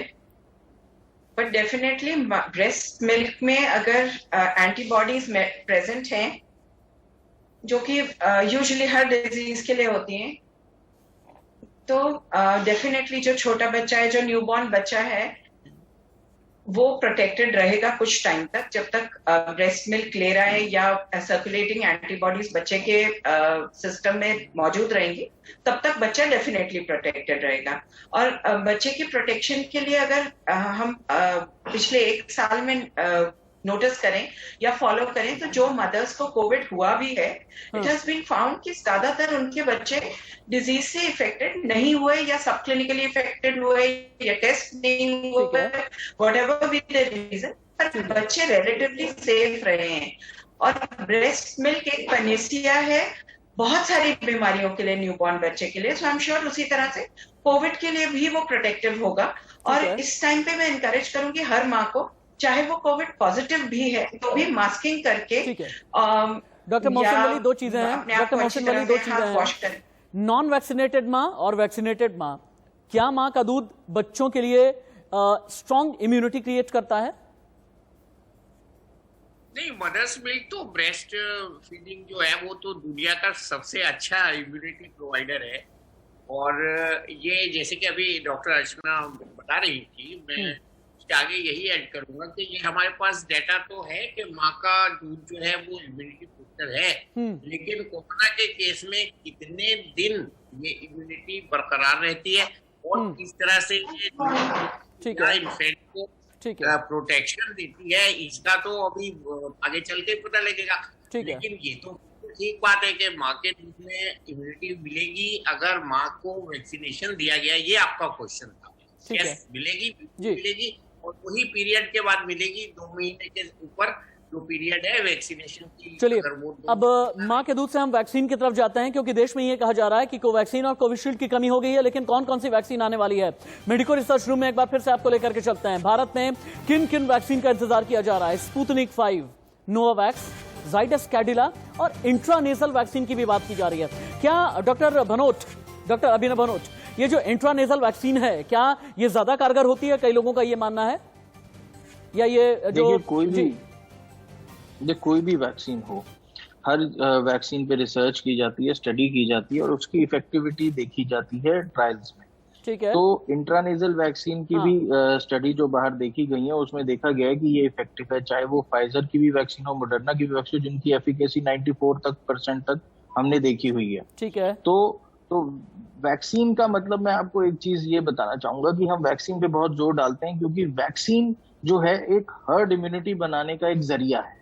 बट डेफिनेटली ब्रेस्ट मिल्क में अगर एंटीबॉडीज प्रेजेंट हैं जो कि यूजुअली हर डिजीज के लिए होती हैं, तो डेफिनेटली जो छोटा बच्चा है, जो न्यूबॉर्न बच्चा है, वो प्रोटेक्टेड रहेगा कुछ टाइम तक, जब तक ब्रेस्ट मिल्क ले रहा है या सर्कुलेटिंग एंटीबॉडीज बच्चे के सिस्टम में मौजूद रहेंगी, तब तक बच्चा डेफिनेटली प्रोटेक्टेड रहेगा। और बच्चे की प्रोटेक्शन के लिए अगर हम पिछले 1 साल में नोटिस करें या फॉलो करें, तो जो मदर्स को कोविड हुआ भी है, इट हैज बीन फाउंड कि ज्यादातर उनके बच्चे डिजीज से इफेक्टेड नहीं हुए या सब क्लिनिकली इफेक्टेड हुए या टेस्ट नहीं हुए, व्हाटएवर बी द रीजन, पर बच्चे रिलेटिवली सेफ रहे हैं। और ब्रेस्ट मिल्क एक पैनेसिया है बहुत सारी बीमारियों के लिए, न्यूबॉर्न बच्चे के लिए। सो आई एम श्योर उसी तरह से कोविड के लिए भी वो प्रोटेक्टिव होगा। और इस टाइम पे मैं इनकरेज करूंगी हर माँ को, चाहे वो कोविड पॉजिटिव भी है तो भी मास्किंग करके। डॉक्टर मोहसिन वली, 2 चीजें हैं। डॉक्टर मोहसिन वली, 2 चीजें हैं। नॉन वैक्सीनेटेड माँ और वैक्सीनेटेड माँ, क्या माँ का दूध बच्चों के लिए स्ट्रॉन्ग इम्यूनिटी क्रिएट करता है? नहीं, मदर्स मिल्क तो ब्रेस्ट फीडिंग जो है वो तो दुनिया का सबसे अच्छा इम्यूनिटी प्रोवाइडर है। और ये जैसे कि अभी डॉक्टर अर्चना बता रही थी, मैं आगे यही ऐड करूंगा कि ये हमारे पास डेटा तो है कि माँ का दूध जो है वो इम्यूनिटी बूस्टर है, लेकिन कोरोना के केस में कितने दिन ये इम्यूनिटी बरकरार रहती है और किस तरह से ये इन्फेक्ट को प्रोटेक्शन देती है, इसका तो अभी आगे चल के पता लगेगा। लेकिन ये तो ठीक बात है कि माँ के दूध में इम्यूनिटी मिलेगी अगर माँ को वैक्सीनेशन दिया गया। ये आपका क्वेश्चन था। यस, मिलेगी और वही पीरियड के बाद मिलेगी, 2 महीने के ऊपर जो पीरियड है वैक्सीनेशन की। चलिए, अब मां के दूध से हम वैक्सीन की तरफ जाते हैं, क्योंकि देश में ये कहा जा रहा है कि कोवैक्सीन और कोविशील्ड की कमी हो गई है। लेकिन कौन कौन सी वैक्सीन आने वाली है, मेडिको रिसर्च रूम में एक बार फिर से आपको लेकर के चलते हैं। भारत में किन किन वैक्सीन का इंतजार किया जा रहा है? स्पुतनिक 5, नोवावैक्स, जाइडस कैडिला और इंट्रानेजल वैक्सीन की भी बात की जा रही है। क्या डॉक्टर अभिनव भनोट, ये जो इंट्रानेजल वैक्सीन है, क्या ये ज्यादा कारगर होती है? कई लोगों का ये मानना है। या ये जो कोई भी वैक्सीन हो, हर वैक्सीन पे रिसर्च की जाती है, स्टडी की जाती है और उसकी इफेक्टिविटी देखी जाती है ट्रायल्स में। ठीक है। तो इंट्रानेजल वैक्सीन की भी स्टडी जो बाहर देखी गई है, उसमें देखा गया है कि ये इफेक्टिव है, चाहे वो फाइजर की भी वैक्सीन हो, मॉडर्ना की भी वैक्सीन हो, जिनकी एफिकेसी 94% तक हमने देखी हुई है। ठीक है। तो वैक्सीन का मतलब, मैं आपको एक चीज ये बताना चाहूंगा कि हम वैक्सीन पे बहुत जोर डालते हैं, क्योंकि वैक्सीन जो है एक हर्ड इम्यूनिटी बनाने का एक जरिया है।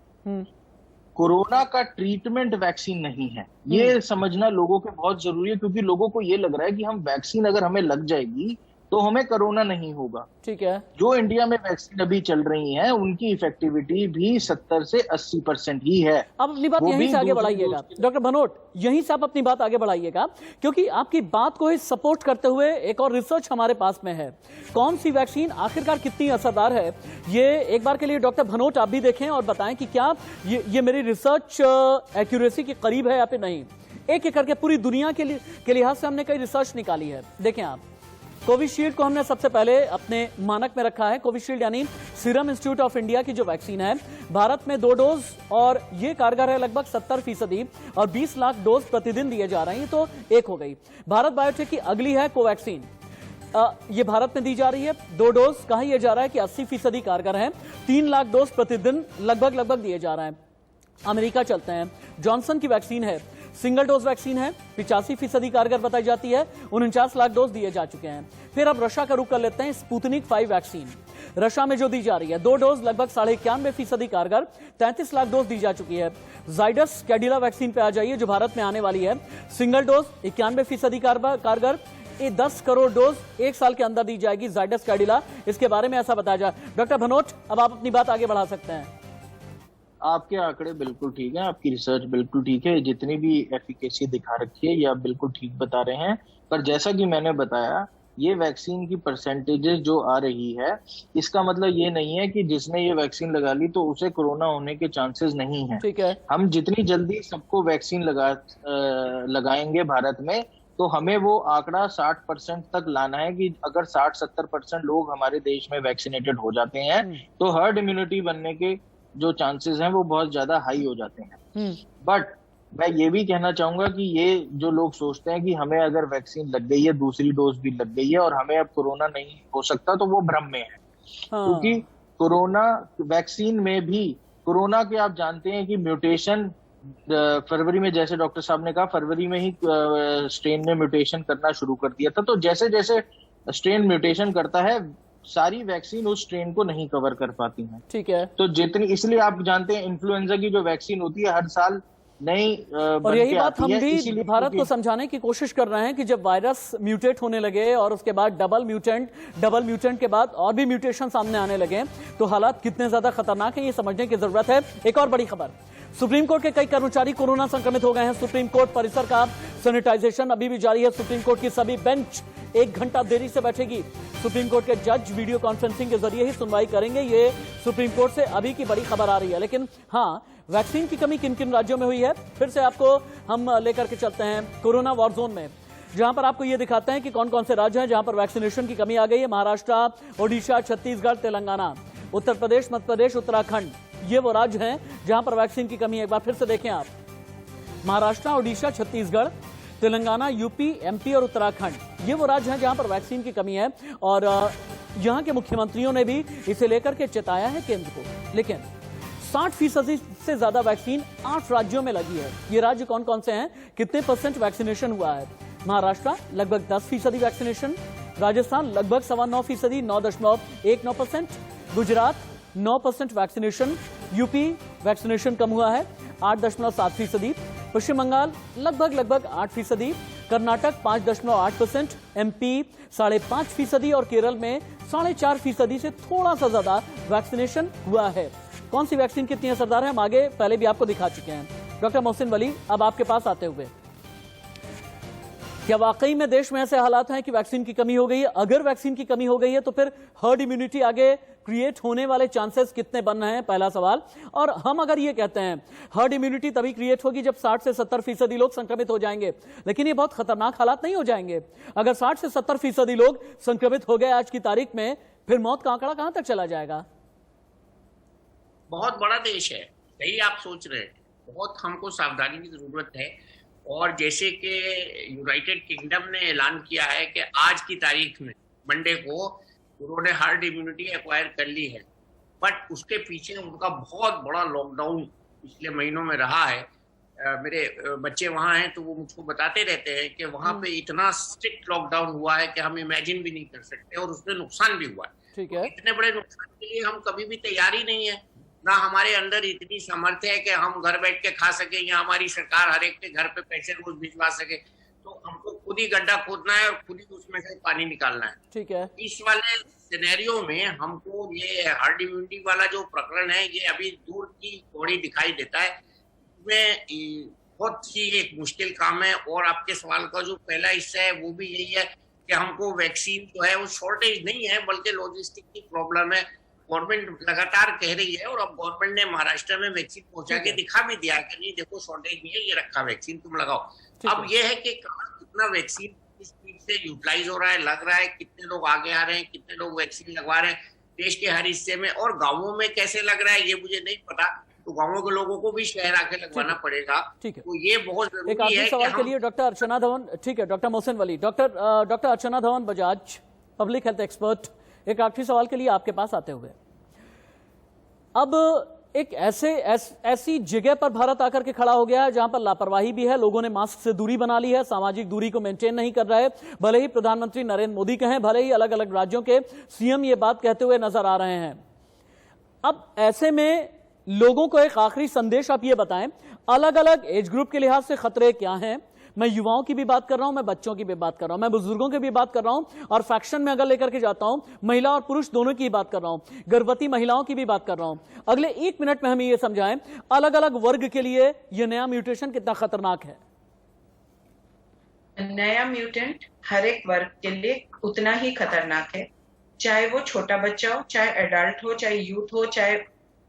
कोरोना का ट्रीटमेंट वैक्सीन नहीं है, ये समझना लोगों के बहुत जरूरी है, क्योंकि लोगों को ये लग रहा है कि हम वैक्सीन अगर हमें लग जाएगी तो हमें कोरोना नहीं होगा। ठीक है। जो इंडिया में वैक्सीन अभी चल रही है उनकी इफेक्टिविटी भी 70 से 80% ही है। अब अपनी बात यहीं से आगे बढ़ाइएगा डॉक्टर भनोट, यहीं से आप अपनी बात आगे बढ़ाइएगा, क्योंकि आपकी बात को सपोर्ट करते हुए एक और रिसर्च हमारे पास में है। कौन सी वैक्सीन आखिरकार कितनी असरदार है, ये एक बार के लिए डॉक्टर भनोट आप भी देखें और बताएं कि क्या ये मेरी रिसर्च एक्यूरेसी के करीब है या फिर नहीं। एक एक करके पूरी दुनिया के लिहाज से हमने कई रिसर्च निकाली है। देखें आप, कोविशील्ड को हमने सबसे पहले अपने मानक में रखा है। कोविशील्ड यानी सीरम इंस्टीट्यूट ऑफ इंडिया की जो वैक्सीन है, भारत में 2 डोज और ये कारगर है लगभग 70% और 20 लाख डोज प्रतिदिन दिए जा रहे हैं, तो एक हो गई। भारत बायोटेक की अगली है कोवैक्सीन। ये भारत में दी जा रही है 2 डोज। कहा यह जा रहा है कि 80% कारगर है। 3 लाख डोज प्रतिदिन लगभग दिए जा रहे हैं। अमेरिका चलते हैं, जॉनसन की वैक्सीन है, सिंगल डोज वैक्सीन है, 85% कारगर बताई जाती है, 49 लाख डोज दिए जा चुके हैं। फिर अब रशिया का रुख कर लेते हैं, स्पुतनिक 5 वैक्सीन रशिया में जो दी जा रही है, 2 डोज लगभग 91.5% कारगर, 33 लाख डोज दी जा चुकी है। जाइडस कैडिला वैक्सीन पे आ जाइए जो भारत में आने वाली है, सिंगल डोज 91% कारगर, ये 10 करोड़ डोज 1 साल के अंदर दी जाएगी जाइडस कैडिला। इसके बारे में ऐसा बताया जाए। डॉक्टर भनोट, अब आप अपनी बात आगे बढ़ा सकते हैं। आपके आंकड़े बिल्कुल ठीक हैं, आपकी रिसर्च बिल्कुल ठीक है, जितनी भी एफिकेसी दिखा रखी है ये आप बिल्कुल ठीक बता रहे हैं। पर जैसा कि मैंने बताया, ये वैक्सीन की परसेंटेजेस जो आ रही है, इसका मतलब ये नहीं है कि जिसने ये वैक्सीन लगा ली तो उसे कोरोना होने के चांसेस नहीं है। ठीक है, हम जितनी जल्दी सबको वैक्सीन लगाएंगे भारत में, तो हमें वो आंकड़ा 60% तक लाना है कि अगर 60-70% लोग हमारे देश में वैक्सीनेटेड हो जाते हैं तो हर्ड इम्यूनिटी बनने के जो चांसेस हैं वो बहुत ज्यादा हाई हो जाते हैं। बट मैं ये भी कहना चाहूंगा कि ये जो लोग सोचते हैं कि हमें अगर वैक्सीन लग गई है, दूसरी डोज भी लग गई है और हमें अब कोरोना नहीं हो सकता, तो वो भ्रम में है। क्योंकि कोरोना वैक्सीन में भी कोरोना के आप जानते हैं कि म्यूटेशन फरवरी में, जैसे डॉक्टर साहब ने कहा, फरवरी में ही स्ट्रेन ने म्यूटेशन करना शुरू कर दिया था। तो जैसे जैसे स्ट्रेन म्यूटेशन करता है, सारी वैक्सीन उस स्ट्रेन को नहीं कवर कर पाती हैं। ठीक है, तो जितनी, इसलिए आप जानते हैं इन्फ्लुएंजा की जो वैक्सीन होती है हर साल नई और यही बात हम भी भारत को समझाने की कोशिश कर रहे हैं कि जब वायरस म्यूटेट होने लगे और उसके बाद डबल म्यूटेंट के बाद और भी म्यूटेशन सामने आने लगे, तो हालात कितने ज्यादा खतरनाक है ये समझने की जरूरत है। एक और बड़ी खबर, सुप्रीम कोर्ट के कई कर्मचारी कोरोना संक्रमित हो गए हैं। सुप्रीम कोर्ट परिसर का सैनिटाइजेशन अभी भी जारी है। सुप्रीम कोर्ट की सभी बेंच 1 घंटा देरी से बैठेगी। सुप्रीम कोर्ट के जज वीडियो कॉन्फ्रेंसिंग के जरिए ही सुनवाई करेंगे। ये सुप्रीम कोर्ट से अभी की बड़ी खबर आ रही है। लेकिन हाँ, वैक्सीन की कमी किन किन राज्यों में हुई है, फिर से आपको हम लेकर के चलते हैं कोरोना वॉर जोन में, जहां पर आपको ये दिखाते हैं कि कौन कौन से राज्य हैं जहां पर वैक्सीनेशन की कमी आ गई है। महाराष्ट्र, ओडिशा, छत्तीसगढ़, तेलंगाना, उत्तर प्रदेश, मध्य प्रदेश, उत्तराखंड, ये वो राज्य हैं जहां पर वैक्सीन की कमी है। एक बार फिर से देखें आप, महाराष्ट्र, ओडिशा, छत्तीसगढ़, तेलंगाना, यूपी, एमपी और उत्तराखंड, ये वो राज्य हैं जहां पर वैक्सीन की कमी है। और यहां के मुख्यमंत्रियों ने भी इसे लेकर के चेताया है केंद्र को। लेकिन 60% से ज्यादा वैक्सीन 8 राज्यों में लगी है। ये राज्य कौन कौन से हैं, कितने % वैक्सीनेशन हुआ है? महाराष्ट्र लगभग 10% वैक्सीनेशन, राजस्थान लगभग 9.25%, 9.19%, गुजरात 9% वैक्सीनेशन, यूपी वैक्सीनेशन कम हुआ है 8.7%, पश्चिम बंगाल लगभग 8%, कर्नाटक 5.8%, एमपी 5.5% और केरल में 4.5% से थोड़ा सा ज्यादा वैक्सीनेशन हुआ है। कौन सी वैक्सीन कितनी असरदार है हम आगे पहले भी आपको दिखा चुके हैं। डॉक्टर मोहसिन वली, अब आपके पास आते हुए, क्या वाकई में देश में ऐसे हालात हैं कि वैक्सीन की कमी हो गई है? अगर वैक्सीन की कमी हो गई है तो फिर हर्ड इम्यूनिटी आगे क्रिएट होने वाले चांसेस कितने बन रहे हैं, पहला सवाल। और हम अगर ये कहते हैं हर्ड इम्यूनिटी तभी क्रिएट होगी जब 60 से 70% लोग संक्रमित हो जाएंगे, लेकिन ये बहुत खतरनाक हालात नहीं हो जाएंगे? अगर 60 से 70% लोग संक्रमित हो गए आज की तारीख में, फिर मौत का आंकड़ा कहां तक चला जाएगा? बहुत बड़ा देश है, सही आप सोच रहे हैं। बहुत हमको सावधानी की जरूरत है। और जैसे कि यूनाइटेड किंगडम ने ऐलान किया है कि आज की तारीख में, मंडे को, उन्होंने हर्ड इम्यूनिटी एक्वायर कर ली है, बट उसके पीछे उनका बहुत बड़ा लॉकडाउन पिछले महीनों में रहा है। मेरे बच्चे वहां हैं तो वो मुझको बताते रहते हैं कि वहां पे इतना स्ट्रिक्ट लॉकडाउन हुआ है कि हम इमेजिन भी नहीं कर सकते, और उसमें नुकसान भी हुआ है। ठीक है, इतने बड़े नुकसान के लिए हम कभी भी तैयार ही नहीं है, ना हमारे अंदर इतनी सामर्थ्य है कि हम घर बैठ के खा सके, या हमारी सरकार हर एक के घर पे पैसे रोज भिजवा सके। तो हमको खुद ही गड्ढा खोदना है और खुद ही उसमें से पानी निकालना है। ठीक है, इस वाले सिनेरियो में हमको ये हर्ड इम्यूनिटी वाला जो प्रकरण है, ये अभी दूर की थोड़ी दिखाई देता है। इसमें बहुत ही एक मुश्किल काम है। और आपके सवाल का जो पहला हिस्सा है वो भी यही है कि हमको वैक्सीन जो है वो शॉर्टेज नहीं है, बल्कि लॉजिस्टिक की प्रॉब्लम है। गवर्नमेंट लगातार कह रही है, और अब गवर्नमेंट ने महाराष्ट्र में वैक्सीन पहुंचा के दिखा भी दिया कि नहीं देखो शॉर्टेज नहीं है, ये रखा वैक्सीन, तुम लगाओ। अब ये है कि कितना वैक्सीन किस स्पीड से यूटिलाइज हो रहा है, लग रहा है, कितने लोग आगे आ रहे हैं, कितने लोग वैक्सीन लगवा रहे हैं देश के हर हिस्से में, और गाँवों में कैसे लग रहा है ये मुझे नहीं पता। तो गाँवों के लोगों को भी शहर आके लगवाना पड़ेगा। ठीक है, तो ये बहुत जरूरी है। सवाल के लिए डॉक्टर अर्चना धवन, ठीक है, doctor Mohsin Wali, doctor Archana Dhawan Bajaj, public health expert, एक आखिरी सवाल के लिए आपके पास आते हुए, अब एक ऐसी जगह पर भारत आकर के खड़ा हो गया है जहां पर लापरवाही भी है, लोगों ने मास्क से दूरी बना ली है, सामाजिक दूरी को मेंटेन नहीं कर रहे, भले ही प्रधानमंत्री नरेंद्र मोदी कहें, भले ही अलग अलग राज्यों के सीएम ये बात कहते हुए नजर आ रहे हैं। अब ऐसे में लोगों को एक आखिरी संदेश आप ये बताएं, अलग अलग एज ग्रुप के लिहाज से खतरे क्या हैं? मैं युवाओं की भी बात कर रहा हूं, मैं बच्चों की भी बात कर रहा हूं, मैं बुजुर्गों की भी बात कर रहा हूं, और फैक्शन में अगर लेकर के जाता हूं महिला और पुरुष दोनों की बात कर रहा हूं, गर्भवती महिलाओं की भी बात कर रहा हूं। अगले 1 मिनट में हमें यह समझाएं, अलग अलग वर्ग के लिए यह नया म्यूटेशन कितना खतरनाक है? नया म्यूटेंट हर एक वर्ग के लिए उतना ही खतरनाक है, चाहे वो छोटा बच्चा हो, चाहे एडल्ट हो, चाहे यूथ हो, चाहे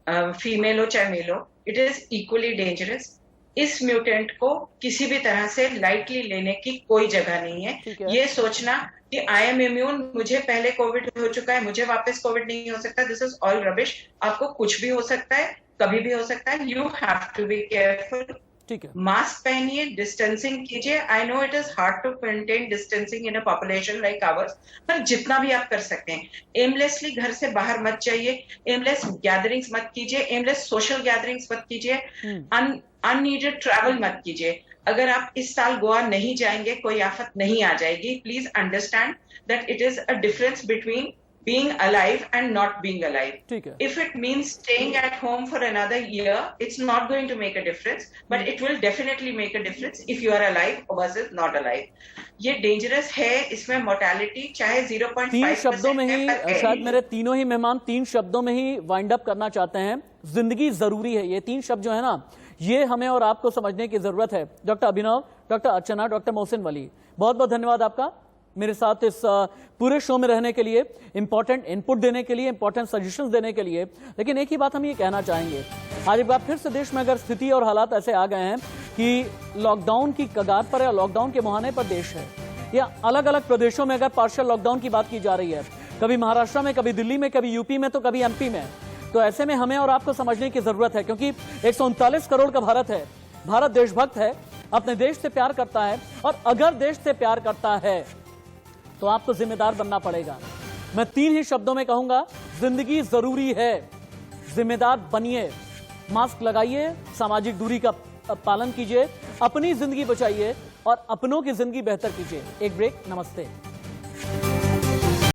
फीमेल हो, चाहे मेल हो, इट इज इक्वली डेंजरस। इस म्यूटेंट को किसी भी तरह से लाइटली लेने की कोई जगह नहीं है। ये सोचना कि आई एम इम्यून, मुझे पहले कोविड हो चुका है, मुझे वापस कोविड नहीं हो सकता, दिस इज ऑल रबिश। आपको कुछ भी हो सकता है, कभी भी हो सकता है। You have to be careful. Mask पहनिए, डिस्टेंसिंग कीजिए। I know it is hard to maintain distancing in a population like ours, पर जितना भी आप कर सकते हैं। एमलेसली घर से बाहर मत जाइए, एमलेस गैदरिंग्स मत कीजिए, एमलेस सोशल गैदरिंग्स मत कीजिए, अननीडेड ट्रैवल मत कीजिए। अगर आप इस साल गोवा नहीं जाएंगे, कोई आफत नहीं आ जाएगी। Please understand that it is a difference between being alive and not being alive. If it means staying at home for another year, it's not going to make a difference, but it will definitely make a difference if you are alive versus not alive. ये dangerous है, इसमें mortality चाहे 0.5%। 3 शब्दों में ही, शायद मेरे तीनों ही मेहमान 3 शब्दों में ही वाइंड अप करना चाहते हैं, जिंदगी जरूरी है। ये 3 शब्द जो है ना, ये हमें और आपको समझने की जरूरत है। डॉक्टर अभिनव, डॉक्टर अर्चना, डॉक्टर मोहसिन वली, बहुत बहुत धन्यवाद आपका मेरे साथ इस पूरे शो में रहने के लिए, इंपॉर्टेंट इनपुट देने के लिए, इंपॉर्टेंट सजेशंस देने के लिए। लेकिन एक ही बात हम ये कहना चाहेंगे, आज एक बार फिर से देश में अगर स्थिति और हालात ऐसे आ गए हैं कि लॉकडाउन की कगार पर या लॉकडाउन के मुहाने पर देश है, या अलग अलग प्रदेशों में अगर पार्शियल लॉकडाउन की बात की जा रही है, कभी महाराष्ट्र में, कभी दिल्ली में, कभी यूपी में, तो कभी एमपी में, तो ऐसे में हमें और आपको समझने की जरूरत है, क्योंकि 139 करोड़ का भारत है। भारत देशभक्त है, अपने देश से प्यार करता है, और अगर देश से प्यार करता है तो आपको जिम्मेदार बनना पड़ेगा। मैं 3 ही शब्दों में कहूंगा, जिंदगी जरूरी है, जिम्मेदार बनिए, मास्क लगाइए, सामाजिक दूरी का पालन कीजिए, अपनी जिंदगी बचाइए और अपनों की जिंदगी बेहतर कीजिए। एक ब्रेक, नमस्ते।